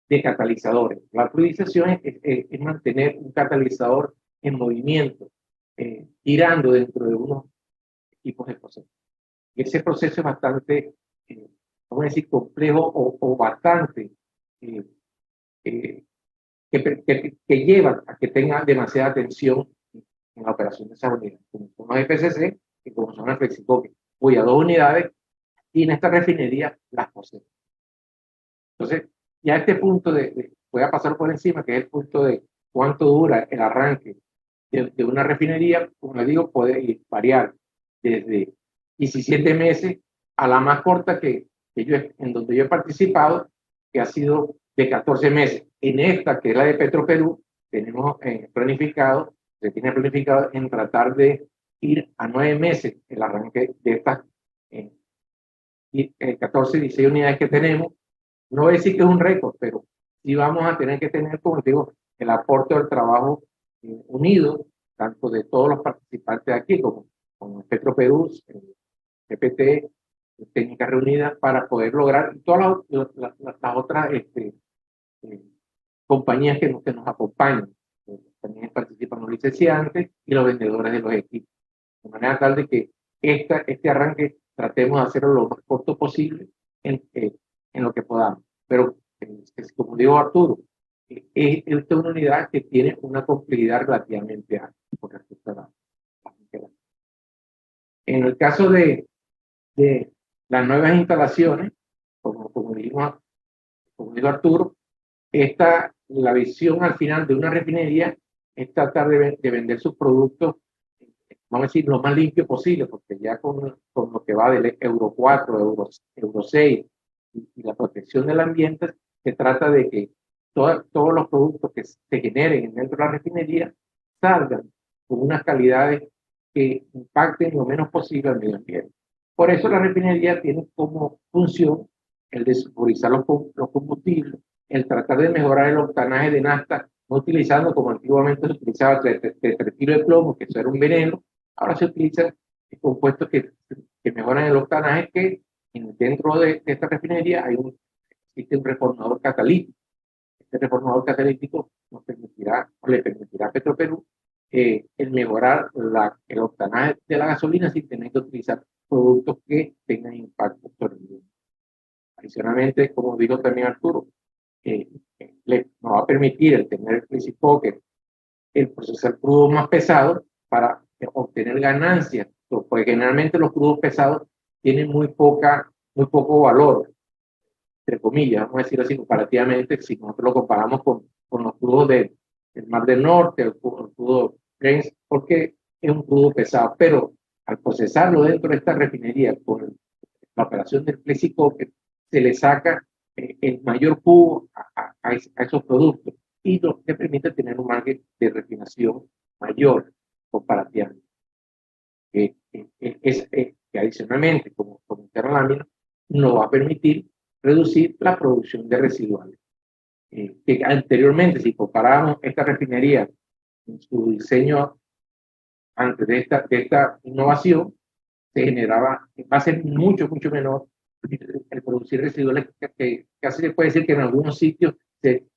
de catalizadores. La fluidización es mantener un catalizador en movimiento, girando dentro de unos tipos de procesos. Y ese proceso es bastante, vamos a decir, complejo o bastante que lleva a que tenga demasiada tensión en la operación de esa unidad, como son los FCC y como son las FlexiCoker, cuyas dos unidades y en esta refinería las poseen. Entonces, ya este punto voy a pasar por encima, que es el punto de cuánto dura el arranque de una refinería. Como les digo, puede variar desde 17 meses a la más corta en donde yo he participado, que ha sido de 14 meses. En esta, que es la de Petroperú, tenemos planificado, se tiene planificado en tratar de ir a 9 meses el arranque de estas 14, 16 unidades que tenemos. No voy a decir que es un récord, pero sí vamos a tener que tener, como digo, el aporte del trabajo unido, tanto de todos los participantes de aquí, como Petroperú, PPT, Técnicas Reunidas, para poder lograr todas las otras compañías que nos acompañan. También participan los licenciantes y los vendedores de los equipos. De manera tal de que este arranque tratemos de hacerlo lo más corto posible en lo que podamos. Pero, como dijo Arturo, esta es una unidad que tiene una complejidad relativamente alta con respecto a la. En el caso de las nuevas instalaciones, como dijo Arturo, la visión al final de una refinería es tratar de vender sus productos, vamos a decir, lo más limpio posible, porque ya con lo que va del Euro 4, Euro 6 y la protección del ambiente, se trata de que todos los productos que se generen dentro de la refinería salgan con unas calidades que impacten lo menos posible al medio ambiente. Por eso la refinería tiene como función el de sulfurizar los combustibles, el tratar de mejorar el octanaje de nafta, no utilizando como antiguamente se utilizaba tetretilo de plomo, que eso era un veneno. Ahora se utilizan compuestos que mejoran el octanaje, que dentro de esta refinería existe un reformador catalítico. Este reformador catalítico le permitirá a Petroperú el mejorar el octanaje de la gasolina sin tener que utilizar productos que tengan impacto sobre el medio. Adicionalmente, como dijo también Arturo, nos va a permitir el tener el FlexiCoker, el procesar crudos más pesados para obtener ganancias, porque generalmente los crudos pesados tienen muy poco valor, entre comillas, vamos a decir así, comparativamente, si nosotros lo comparamos con los crudos del Mar del Norte, el crudo Brent, porque es un crudo pesado, pero al procesarlo dentro de esta refinería con la operación del FlexiCoker, se le saca el mayor jugo a esos productos y lo que permite tener un margen de refinación mayor comparativamente. Que adicionalmente, como interlámina, nos va a permitir reducir la producción de residuales. Que anteriormente, si comparamos esta refinería en su diseño antes de esta innovación, se generaba, va a ser mucho menor el producir residuales, que casi se puede decir que en algunos sitios se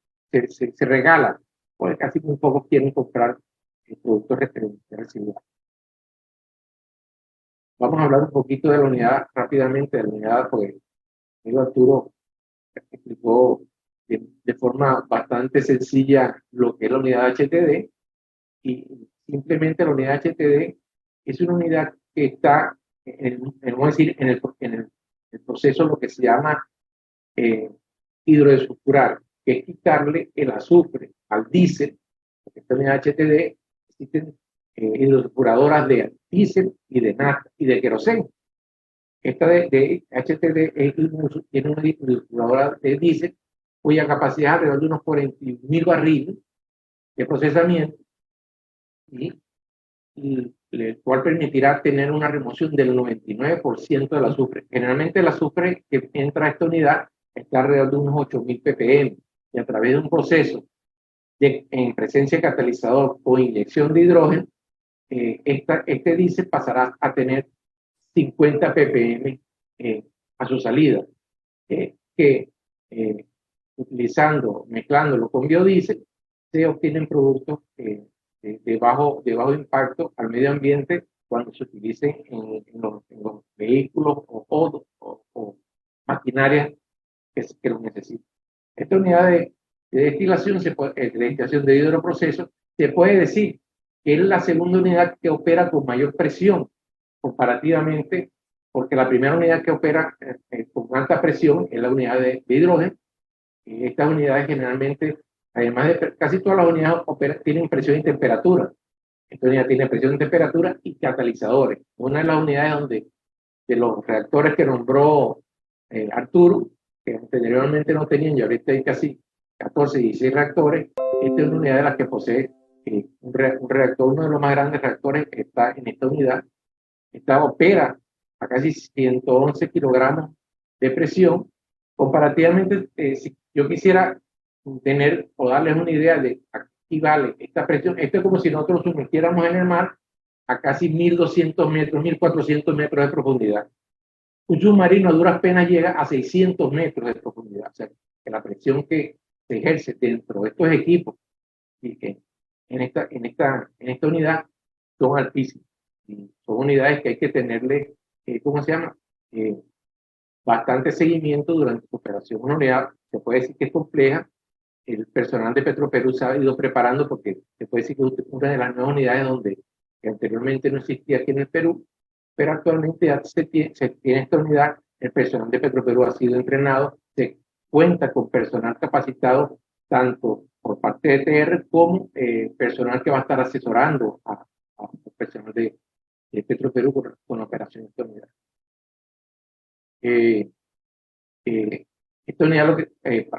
regala, porque casi muy pocos quieren comprar productos residuales. Vamos a hablar un poquito de la unidad rápidamente, de la unidad, porque Arturo explicó de forma bastante sencilla lo que es la unidad HTD, y simplemente la unidad HTD es una unidad que está vamos a decir, en el proceso lo que se llama hidrodesulfurar, que es quitarle el azufre al diésel, porque esta unidad HTD existen hidrosulfuradoras de diésel y de nafta y de queroseno. Esta de HTD tiene una hidrosulfuradora de diésel cuya capacidad es alrededor de unos 41.000 barriles de procesamiento, y el cual permitirá tener una remoción del 99% del azufre. Generalmente el azufre que entra a esta unidad está alrededor de unos 8.000 ppm, y a través de un proceso en presencia de catalizador o inyección de hidrógeno, este diésel pasará a tener 50 ppm a su salida, mezclándolo con biodiesel, se obtienen productos de bajo impacto al medio ambiente cuando se utilicen en los vehículos o maquinarias que lo necesiten. Esta unidad de destilación, de destilación de hidroproceso, se puede decir que es la segunda unidad que opera con mayor presión comparativamente, porque la primera unidad que opera con alta presión es la unidad de hidrógeno. Estas unidades generalmente, además de casi todas las unidades tienen presión y temperatura. Esta unidad tiene presión y temperatura y catalizadores. Una de las unidades donde, de los reactores que nombró Arturo, que anteriormente no tenían y ahorita hay casi 14, 16 reactores, esta es una unidad de las que posee un reactor, uno de los más grandes reactores que está en esta unidad. Esta opera a casi 111 kilogramos de presión. Comparativamente, si yo quisiera tener o darles una idea de aquí vale esta presión, esto es como si nosotros sumergiéramos en el mar a casi 1.200 metros, 1.400 metros de profundidad. Un submarino a duras penas llega a 600 metros de profundidad. O sea, que la presión que se ejerce dentro de estos equipos y que en esta unidad son altísimos. Y son unidades que hay que tenerle, ¿cómo se llama? Bastante seguimiento durante su operación. Una unidad se puede decir que es compleja. El personal de Petroperú se ha ido preparando porque se puede decir que es una de las nuevas unidades que anteriormente no existía aquí en el Perú, pero actualmente ya se tiene esta unidad. El personal de Petroperú ha sido entrenado, se cuenta con personal capacitado tanto por parte de TR como personal que va a estar asesorando al personal de Petroperú con operaciones de esta unidad. Esta unidad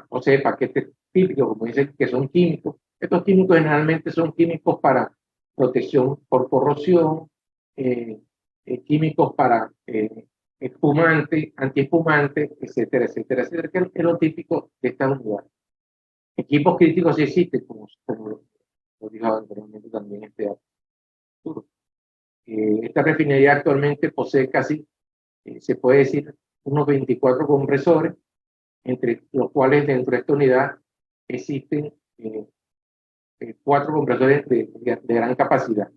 posee paquetes típicos, como dicen, que son químicos. Estos químicos generalmente son químicos para protección por corrosión, químicos para espumante, antiespumante, etcétera, etcétera, etcétera, que es lo típico de esta unidad. Equipos críticos sí existen, como lo dijo anteriormente también Arturo. Esta refinería actualmente posee casi, se puede decir, unos 24 compresores, entre los cuales dentro de esta unidad existen 4 compresores de gran capacidad.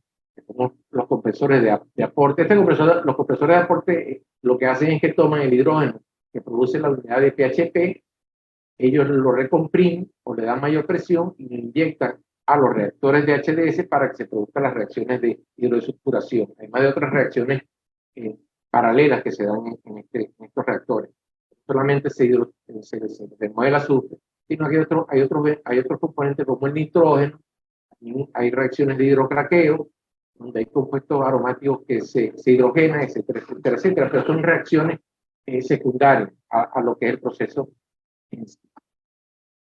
Son los compresores de aporte. Los compresores de aporte lo que hacen es que toman el hidrógeno que produce la unidad de PHP, ellos lo recomprimen o le dan mayor presión y lo inyectan a los reactores de HDS para que se produzcan las reacciones de hidrodesulfuración, además de otras reacciones paralelas que se dan en estos reactores. Solamente se remueve el azufre, sino que hay otros componentes como el nitrógeno, hay reacciones de hidrocraqueo, donde hay compuestos aromáticos que se hidrogenan, etcétera, etcétera, etcétera, pero son reacciones secundarias a lo que es el proceso en sí.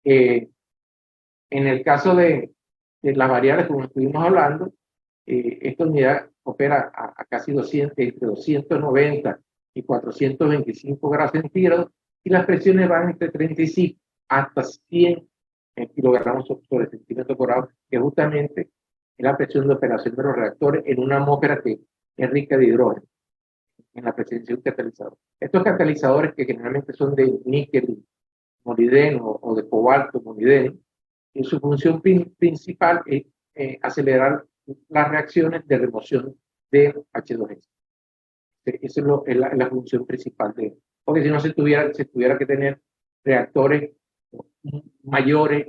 En el caso de las variables, como estuvimos hablando, esta unidad opera a casi 200, entre 290 y 425 grados centígrados, y las presiones van entre 35 hasta 100 kilogramos sobre centímetro cuadrado, que justamente es la presión de operación de los reactores en una atmósfera que es rica de hidrógeno, en la presencia de un catalizador. Estos catalizadores, que generalmente son de níquel, molibdeno, o de cobalto, molibdeno, y su función principal es acelerar las reacciones de remoción de H2S. Esa es la función principal de él. Porque si no se tuviera que tener reactores mayores,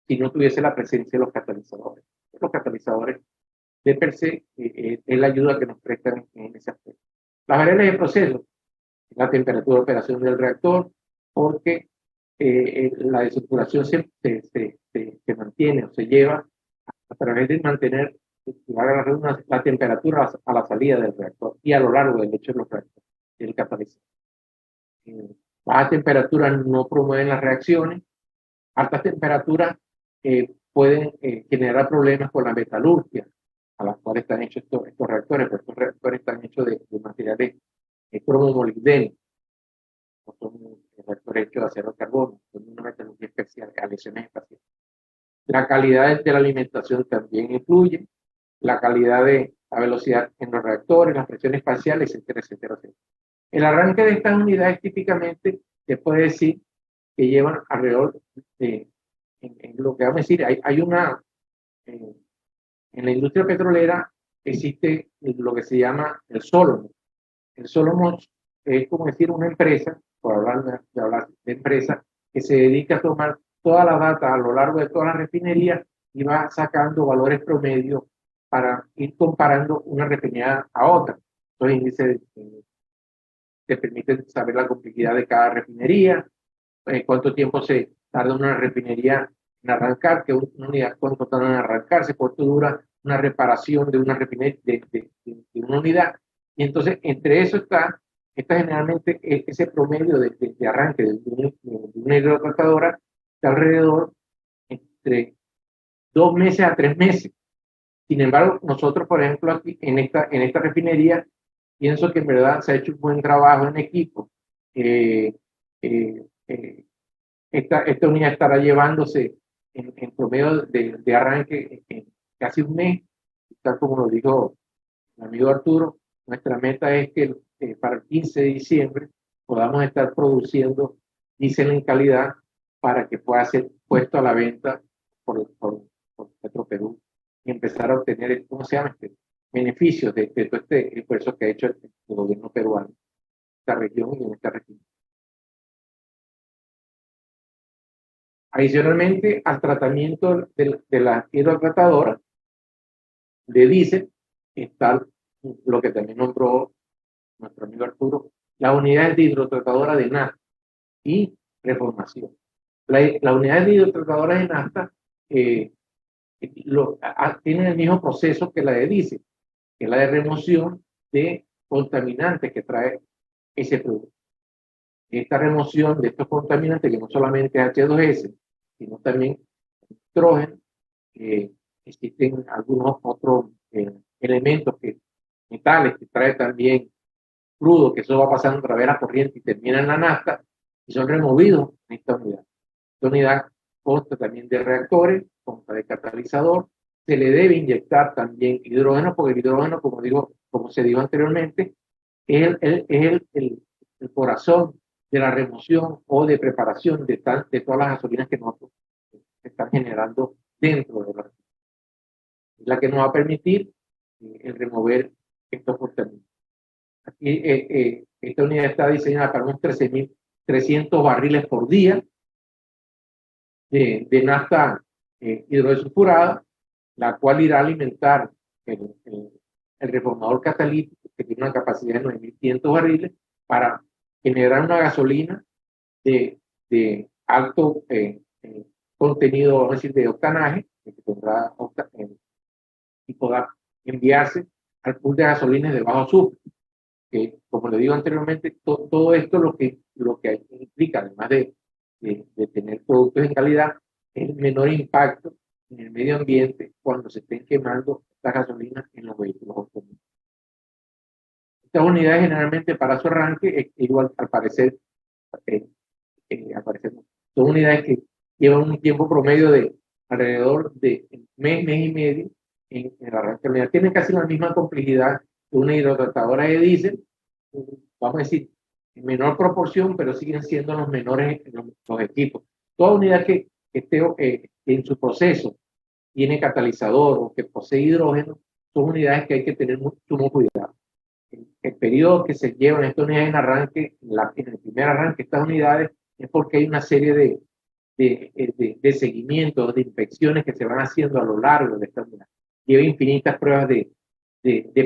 si no tuviese la presencia de los catalizadores. Los catalizadores de per se es la ayuda que nos prestan en ese aspecto. Las variables de proceso, la temperatura de operación del reactor, porque la descirculación se mantiene o se lleva a través de mantener la temperatura a la salida del reactor y a lo largo del hecho de los reactores, del catalizador. Bajas temperaturas no promueven las reacciones, altas temperaturas pueden generar problemas con la metalurgia, a las cuales están hechos estos reactores, porque estos reactores están hechos de materiales cromomolibdeno, no son reactores hechos de acero carbono, son una metalurgia especial, a lesiones espaciales. La calidad de la alimentación también influye, la calidad de la velocidad en los reactores, las presiones espaciales, etcétera, etcétera, etcétera. El arranque de estas unidades típicamente se puede decir que llevan alrededor de, en lo que vamos a decir, hay una, en la industria petrolera existe lo que se llama el Solomon. El Solomon es como decir una empresa, por hablar de empresa, que se dedica a tomar toda la data a lo largo de todas las refinerías y va sacando valores promedios para ir comparando una refinería a otra. Los índices te permiten saber la complejidad de cada refinería, cuánto tiempo se tarda una refinería en arrancar, que una unidad, cuánto tarda en arrancarse, cuánto dura una reparación de una refinería, de una unidad. Y entonces, entre eso está generalmente ese promedio de arranque de una hidrotratadora, está alrededor entre 2 meses a 3 meses. Sin embargo, nosotros, por ejemplo, aquí en esta refinería, pienso que en verdad se ha hecho un buen trabajo en equipo. Esta unidad estará llevándose en promedio de arranque en casi un mes, tal como lo dijo mi amigo Arturo. Nuestra meta es que para el 15 de diciembre podamos estar produciendo diésel en calidad para que pueda ser puesto a la venta por Petroperú y empezar a obtener, ¿cómo se llama? Beneficios de todo este esfuerzo que ha hecho el gobierno peruano en esta región y en esta región. Adicionalmente al tratamiento de la hidrotratadora de diésel, está lo que también nombró nuestro amigo Arturo, las unidades de hidrotratadora de nafta y reformación. La unidad de hidrotratadora de nafta tiene el mismo proceso que la de diésel, que es la de remoción de contaminantes que trae ese producto. Esta remoción de estos contaminantes, que no solamente es H2S, sino también nitrógeno, existen algunos otros elementos, metales que trae también crudo, que eso va pasando a través de la corriente y termina en la nafta, y son removidos en esta unidad. Esta unidad consta también de reactores, consta de catalizador, se le debe inyectar también hidrógeno, porque el hidrógeno, como se dijo anteriormente, es el corazón de la remoción o de preparación de todas las gasolinas que nosotros están generando dentro de la región. Es la que nos va a permitir el remover estos contaminantes. Aquí esta unidad está diseñada para unos 13.300 barriles por día de nafta hidrodesulfurada, la cual irá a alimentar el reformador catalítico, que tiene una capacidad de 9.500 barriles, para generar una gasolina de alto contenido, vamos a decir, de octanaje, que tendrá y podrá enviarse al pool de gasolinas de bajo azufre, que como le digo anteriormente, todo esto lo que implica, además de tener productos en calidad, es el menor impacto en el medio ambiente cuando se estén quemando estas gasolinas en los vehículos automóviles. Estas unidades generalmente para su arranque, igual al parecer, son unidades que llevan un tiempo promedio de alrededor de mes y medio en el arranque. Tienen casi la misma complejidad que una hidrotratadora de diésel, vamos a decir, en menor proporción, pero siguen siendo los menores los equipos. Toda unidad que esté en su proceso tiene catalizador o que posee hidrógeno, son unidades que hay que tener mucho cuidado. El periodo que se llevan estas unidades en arranque, en el primer arranque, estas unidades, es porque hay una serie de seguimientos, de inspecciones que se van haciendo a lo largo de esta unidad. Lleva infinitas pruebas de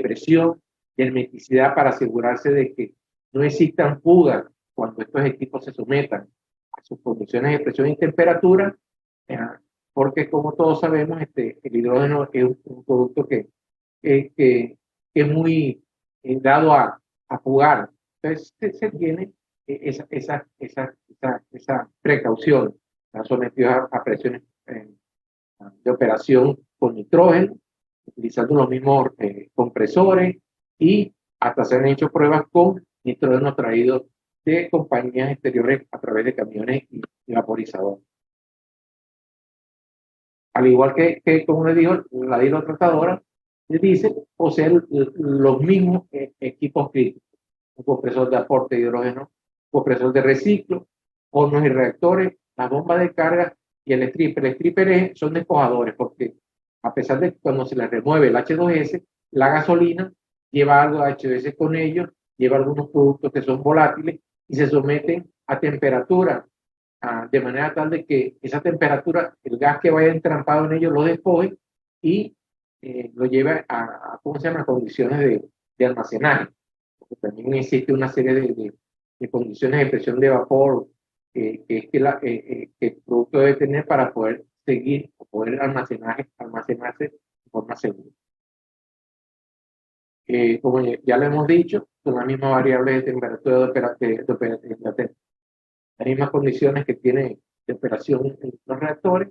presión, de hermeticidad para asegurarse de que no existan fugas cuando estos equipos se sometan a sus condiciones de presión y temperatura, porque como todos sabemos, el hidrógeno es un producto que es muy dado a jugar. Entonces se tiene esa precaución. Están sometidos a presiones de operación con nitrógeno, utilizando los mismos compresores, y hasta se han hecho pruebas con nitrógeno traído de compañías exteriores a través de camiones y vaporizadores. Al igual que como les digo, la hidrotratadora de diésel posee los mismos equipos críticos: un compresor de aporte de hidrógeno, un compresor de reciclo, hornos y reactores, la bomba de carga y el stripper. El stripper son despojadores, porque a pesar de que cuando se les remueve el H2S, la gasolina lleva algo de H2S con ellos, lleva algunos productos que son volátiles y se someten a temperatura, de manera tal de que esa temperatura, el gas que vaya entrampado en ellos, lo despoje y lo lleva ¿cómo se llama?, condiciones de almacenaje. Porque también existe una serie de condiciones de presión de vapor que el producto debe tener para poder seguir o poder almacenarse de forma segura. Como ya lo hemos dicho, son las mismas variables de temperatura las mismas condiciones que tiene de operación en los reactores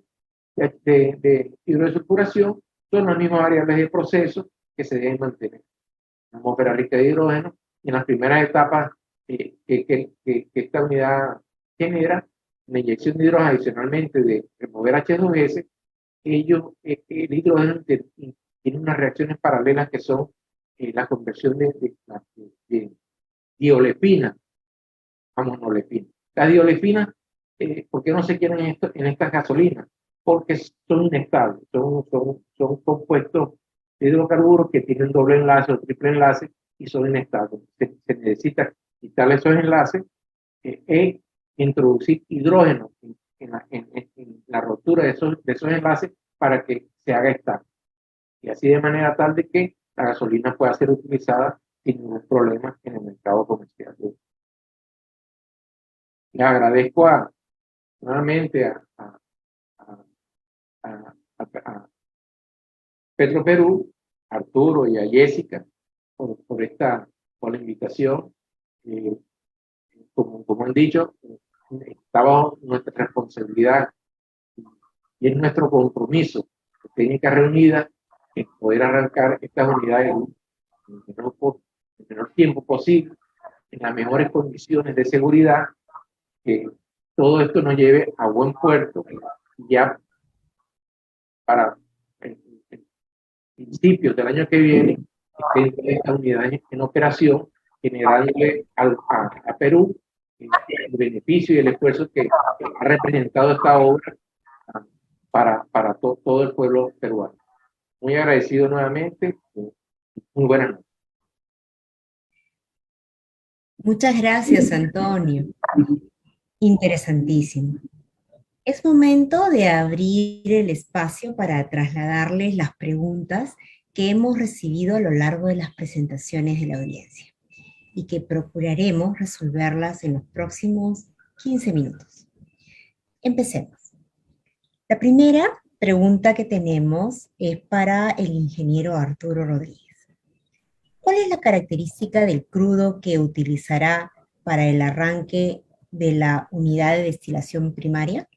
de hidrodesulfuración, son las mismas variables de proceso que se deben mantener. La atmósfera rica de hidrógeno, y en las primeras etapas que esta unidad genera, la inyección de hidrógeno adicionalmente de remover H2S, el hidrógeno tiene unas reacciones paralelas que son la conversión de diolepina a monolepina. Las diolepinas, ¿por qué no se quieren en estas gasolinas? Porque son inestables, son compuestos de hidrocarburos que tienen doble enlace o triple enlace y son inestables. Se necesita quitar esos enlaces e introducir hidrógeno en la rotura de esos enlaces para que se haga estable. Y así de manera tal de que la gasolina pueda ser utilizada sin ningún problema en el mercado comercial. Les agradezco nuevamente a Petroperú, a Arturo y a Jessica por la invitación. Como han dicho, está bajo nuestra responsabilidad y es nuestro compromiso de Técnica Reunida en poder arrancar estas unidades en el menor tiempo posible, en las mejores condiciones de seguridad, que todo esto nos lleve a buen puerto ya para principios del año que viene, esta unidad en operación, generándole a Perú el beneficio y el esfuerzo que ha representado esta obra para todo el pueblo peruano. Muy agradecido nuevamente. Muy buenas noches. Muchas gracias, Antonio. Interesantísimo. Es momento de abrir el espacio para trasladarles las preguntas que hemos recibido a lo largo de las presentaciones de la audiencia y que procuraremos resolverlas en los próximos 15 minutos. Empecemos. La primera pregunta que tenemos es para el ingeniero Arturo Rodríguez. ¿Cuál es la característica del crudo que utilizará para el arranque de la unidad de destilación primaria?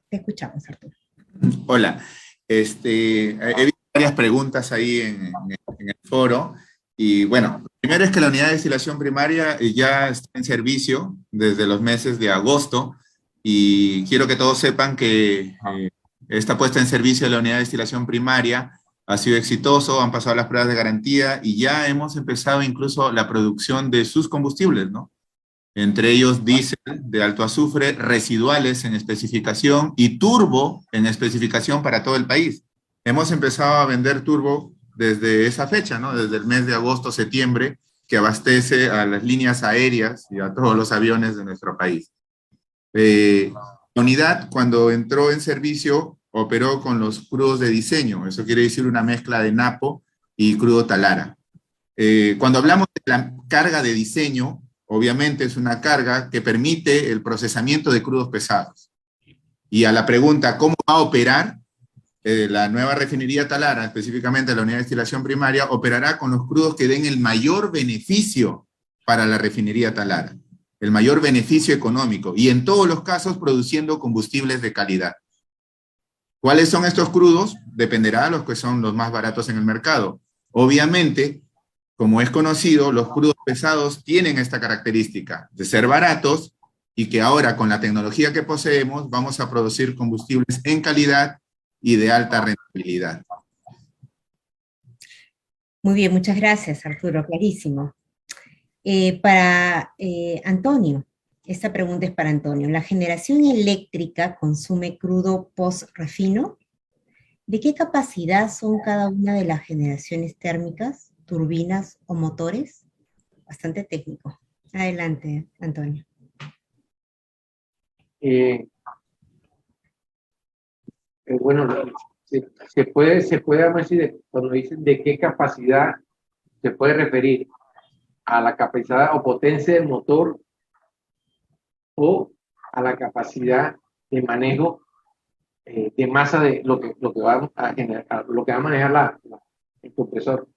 Te escuchamos, Arturo. Hola, he visto varias preguntas ahí en el foro, y bueno, primero es que la unidad de destilación primaria ya está en servicio desde los meses de agosto, y quiero que todos sepan que esta puesta en servicio de la unidad de destilación primaria ha sido exitoso, han pasado las pruebas de garantía y ya hemos empezado incluso la producción de sus combustibles, ¿no? Entre ellos diésel de alto azufre, residuales en especificación y turbo en especificación para todo el país. Hemos empezado a vender turbo desde esa fecha, ¿no? Desde el mes de agosto, septiembre, que abastece a las líneas aéreas y a todos los aviones de nuestro país. La unidad, cuando entró en servicio, operó con los crudos de diseño, eso quiere decir una mezcla de napo y crudo talara. Cuando hablamos de la carga de diseño, obviamente es una carga que permite el procesamiento de crudos pesados. Y a la pregunta, ¿cómo va a operar? La nueva refinería Talara, específicamente la unidad de destilación primaria, operará con los crudos que den el mayor beneficio para la refinería Talara, el mayor beneficio económico, y en todos los casos produciendo combustibles de calidad. ¿Cuáles son estos crudos? Dependerá de los que son los más baratos en el mercado. Obviamente, como es conocido, los crudos pesados tienen esta característica de ser baratos y que ahora con la tecnología que poseemos vamos a producir combustibles en calidad y de alta rentabilidad. Muy bien, muchas gracias, Arturo, clarísimo. Para Antonio, esta pregunta es para Antonio. ¿La generación eléctrica consume crudo post-refino? ¿De qué capacidad son cada una de las generaciones térmicas, turbinas o motores? Bastante técnico. Adelante, Antonio. Bueno, se puede decir, cuando dicen de qué capacidad se puede referir a la capacidad o potencia del motor o a la capacidad de manejo de masa de lo que va a generar, lo que va a manejar el compresor.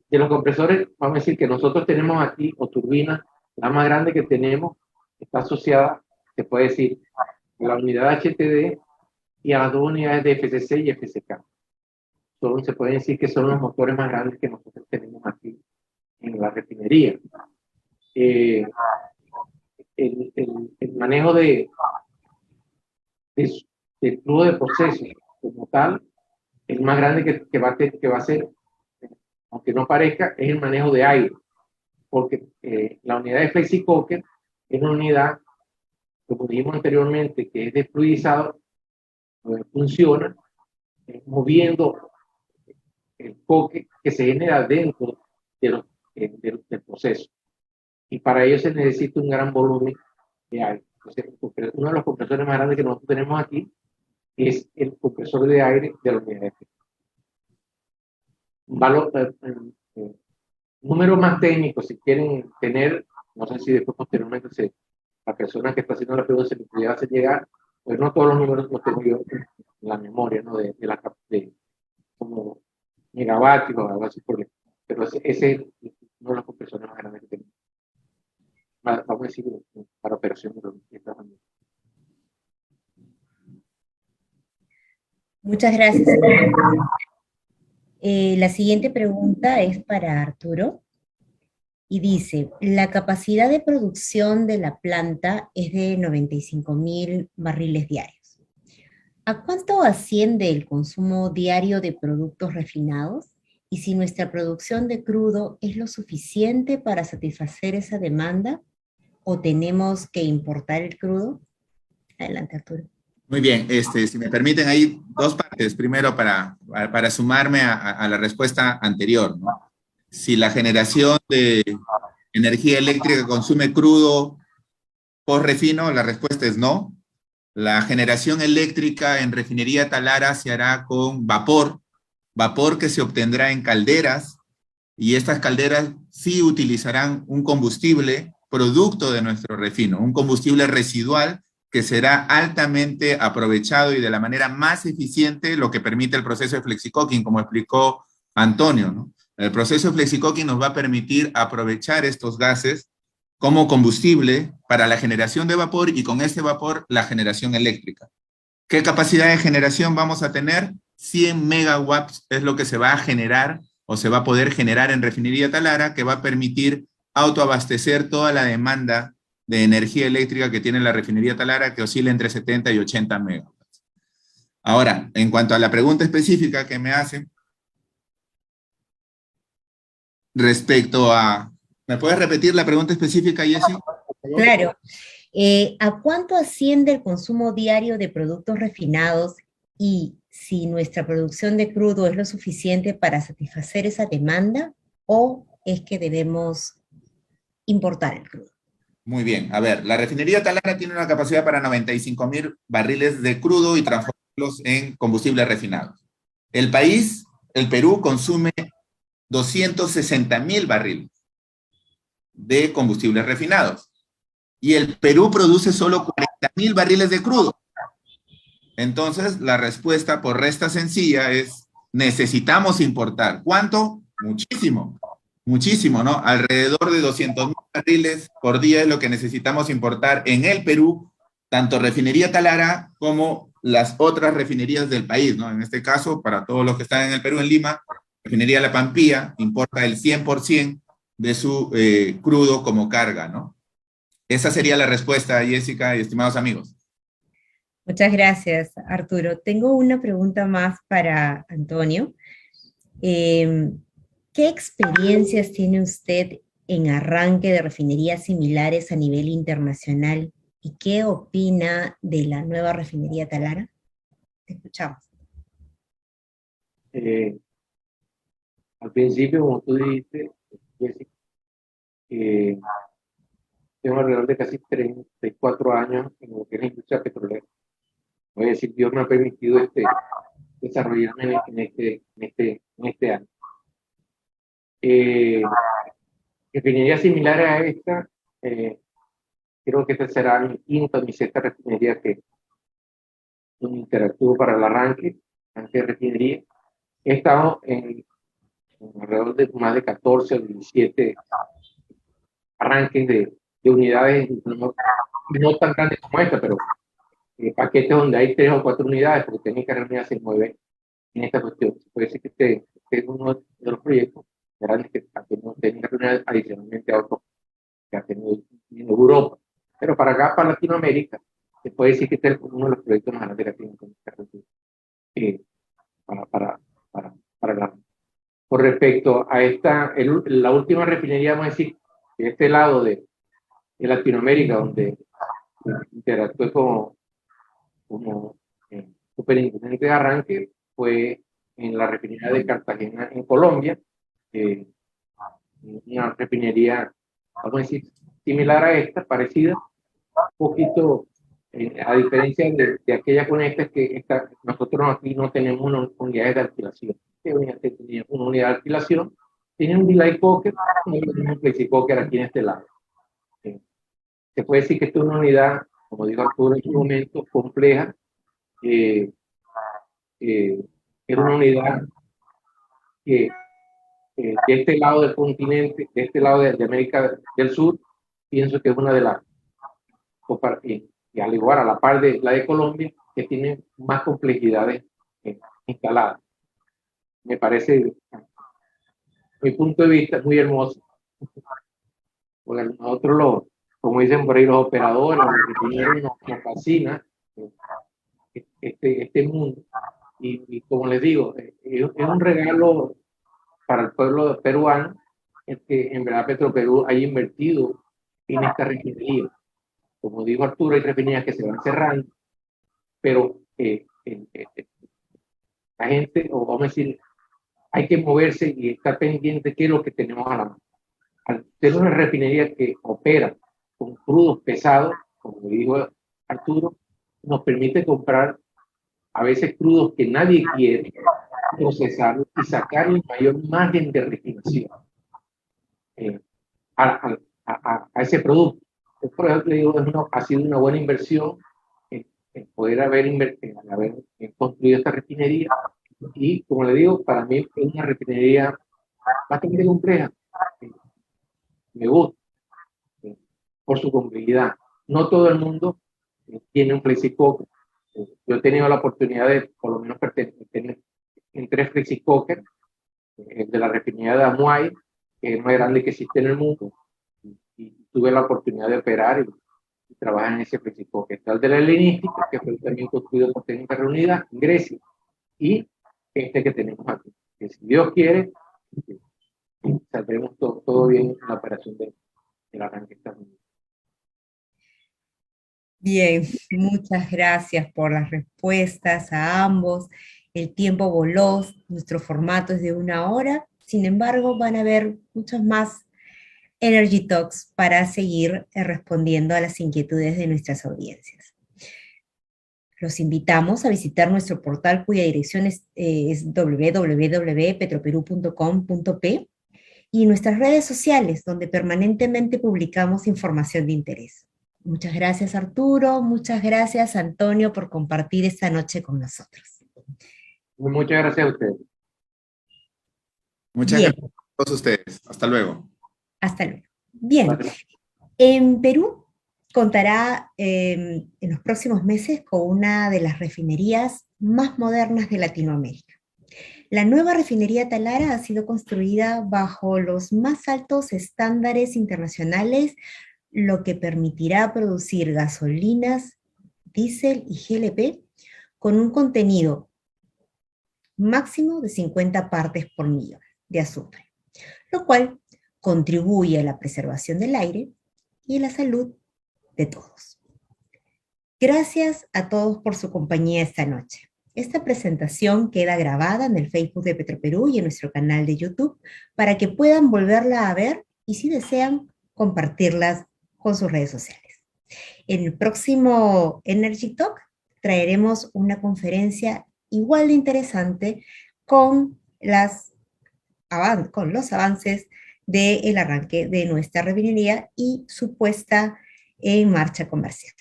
De los compresores, vamos a decir que nosotros tenemos aquí, o turbinas, la más grande que tenemos, está asociada, se puede decir, a la unidad HTD y a las dos unidades de FCC y FCK. Se puede decir que son los motores más grandes que nosotros tenemos aquí en la refinería. El manejo del flujo de proceso como tal, el más grande que va a ser, aunque no parezca, es el manejo de aire, porque la unidad de FlexiCoker es una unidad, como dijimos anteriormente, que es de fluidizado, funciona moviendo el coque que se genera dentro del proceso. Y para ello se necesita un gran volumen de aire. Entonces, uno de los compresores más grandes que nosotros tenemos aquí es el compresor de aire de la unidad de números más técnicos, si quieren tener, no sé si después posteriormente la persona que está haciendo la pregunta se le pudiera hacer llegar, pues no todos los números los tengo yo en la memoria, ¿no? de como megavatios o algo así, pero ese es uno de los compresores más grandes que tenemos. Vamos a decir, para operaciones de esta manera. Muchas gracias. La siguiente pregunta es para Arturo y dice, la capacidad de producción de la planta es de 95.000 barriles diarios. ¿A cuánto asciende el consumo diario de productos refinados? Y si nuestra producción de crudo es lo suficiente para satisfacer esa demanda, ¿o tenemos que importar el crudo? Adelante, Arturo. Muy bien, si me permiten, hay dos partes. Primero, para sumarme a la respuesta anterior, ¿no? Si la generación de energía eléctrica consume crudo post-refino, la respuesta es no. La generación eléctrica en refinería Talara se hará con vapor que se obtendrá en calderas, y estas calderas sí utilizarán un combustible producto de nuestro refino, un combustible residual que será altamente aprovechado y de la manera más eficiente, lo que permite el proceso de flexicocking, como explicó Antonio, ¿no? El proceso de flexicocking nos va a permitir aprovechar estos gases como combustible para la generación de vapor y con este vapor la generación eléctrica. ¿Qué capacidad de generación vamos a tener? 100 megawatts es lo que se va a generar o se va a poder generar en Refinería Talara, que va a permitir autoabastecer toda la demanda de energía eléctrica que tiene la Refinería Talara, que oscila entre 70 y 80 megawatts. Ahora, en cuanto a la pregunta específica que me hacen, respecto a... ¿Me puedes repetir la pregunta específica, Jessy? Claro. ¿A cuánto asciende el consumo diario de productos refinados y si nuestra producción de crudo es lo suficiente para satisfacer esa demanda o es que debemos importar el crudo? Muy bien. A ver, la refinería Talara tiene una capacidad para 95.000 barriles de crudo y transformarlos en combustibles refinados. El país, el Perú, consume 260.000 barriles de combustibles refinados. Y el Perú produce solo 40.000 barriles de crudo. Entonces, la respuesta por resta sencilla es, necesitamos importar. ¿Cuánto? Muchísimo. Muchísimo, ¿no? Alrededor de 200.000 barriles por día es lo que necesitamos importar en el Perú, tanto Refinería Talara como las otras refinerías del país, ¿no? En este caso, para todos los que están en el Perú, en Lima, Refinería La Pampilla importa el 100% de su crudo como carga, ¿no? Esa sería la respuesta, Jessica y estimados amigos. Muchas gracias, Arturo. Tengo una pregunta más para Antonio. ¿Qué experiencias tiene usted en arranque de refinerías similares a nivel internacional y qué opina de la nueva refinería Talara? Te escuchamos. Al principio, como tú dijiste, Jessica, tengo alrededor de casi 34 años en lo que es la industria petrolera. Voy a decir, Dios me ha permitido desarrollarme en este año. Refinerías similares a esta, creo que esta será mi quinta o mi sexta refinería que interactúo para el arranque de refinería. He estado en alrededor de más de 14 o 17 arranques de unidades, no tan grandes como esta, pero paquetes donde hay 3 o 4 unidades, porque técnica reunida se mueve en esta cuestión. Se puede decir que este es uno de los proyectos grandes que ha tenido técnica reunida adicionalmente a otros que ha tenido en Europa. Pero para acá, para Latinoamérica, se puede decir que este es uno de los proyectos más grandes que ha tenido técnica reunida para la. Con respecto a la última refinería, vamos a decir, de este lado de Latinoamérica, donde interactué como superintendente de arranque, fue en la refinería de Cartagena, en Colombia, una refinería, vamos a decir, similar a esta, parecida, un poquito, a diferencia de aquella con esta, que nosotros aquí no tenemos unidades de alquilación. Tenía una unidad de alquilación, tiene un delay cocker, un flexi cocker aquí en este lado. Se puede decir que esta es una unidad, como dijo Arturo en su momento, compleja. Es una unidad que de este lado del continente, de este lado de América del Sur, pienso que es una de las, y al igual a la par de la de Colombia, que tiene más complejidades instaladas. Me parece, mi punto de vista, muy hermoso. Porque nosotros, como dicen por ahí los operadores, los ingenieros, nos fascina este mundo. Y como les digo, es un regalo para el pueblo peruano, es que en verdad Petroperú haya invertido en esta refinería. Como dijo Arturo, hay refinerías que se van cerrando, pero la gente, o vamos a decir, hay que moverse y estar pendiente de qué es lo que tenemos a la mano. Al ser una refinería que opera con crudos pesados, como dijo Arturo, nos permite comprar a veces crudos que nadie quiere, procesarlos y sacar el mayor margen de refinación a ese producto. Por ejemplo, digo, ha sido una buena inversión poder haber construido esta refinería. Y como le digo, para mí es una refinería bastante compleja. Me gusta por su complejidad. No todo el mundo tiene un flexi coker. Yo he tenido la oportunidad de, por lo menos, pertenecer en 3 flexi coker, el de la refinería de Amuay, que es el más grande que existe en el mundo, y tuve la oportunidad de operar y trabajar en ese flexi coker. Está el de la helenística, que fue también construido por Técnicas Reunidas en Grecia, y este que tenemos aquí, que si Dios quiere, saldremos todo bien en la operación del arranque. Bien, muchas gracias por las respuestas a ambos. El tiempo voló, nuestro formato es de 1 hora, sin embargo van a haber muchos más Energy Talks para seguir respondiendo a las inquietudes de nuestras audiencias. Los invitamos a visitar nuestro portal cuya dirección es www.petroperú.com.p y nuestras redes sociales donde permanentemente publicamos información de interés. Muchas gracias Arturo, muchas gracias Antonio por compartir esta noche con nosotros. Muchas gracias a ustedes. Muchas gracias a todos ustedes. Hasta luego. Hasta luego. Bien, en Perú contará en los próximos meses con una de las refinerías más modernas de Latinoamérica. La nueva refinería Talara ha sido construida bajo los más altos estándares internacionales, lo que permitirá producir gasolinas, diésel y GLP con un contenido máximo de 50 partes por millón de azufre, lo cual contribuye a la preservación del aire y a la salud de todos. Gracias a todos por su compañía esta noche. Esta presentación queda grabada en el Facebook de Petroperú y en nuestro canal de YouTube para que puedan volverla a ver y si desean compartirlas con sus redes sociales. En el próximo Energy Talk traeremos una conferencia igual de interesante con los avances del arranque de nuestra refinería y su puesta en marcha comercial.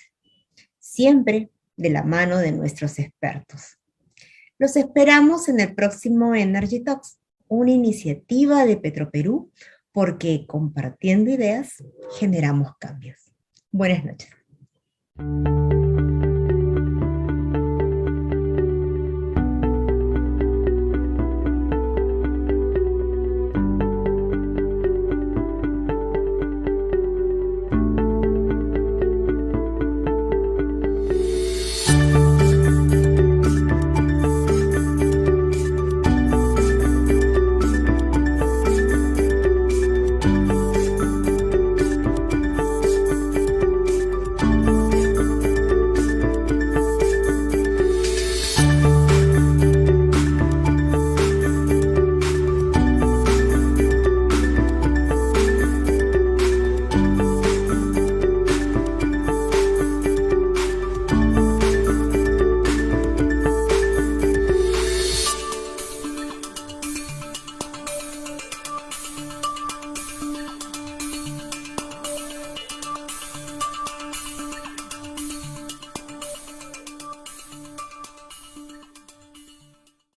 Siempre de la mano de nuestros expertos. Los esperamos en el próximo Energy Talks, una iniciativa de Petroperú, porque compartiendo ideas generamos cambios. Buenas noches.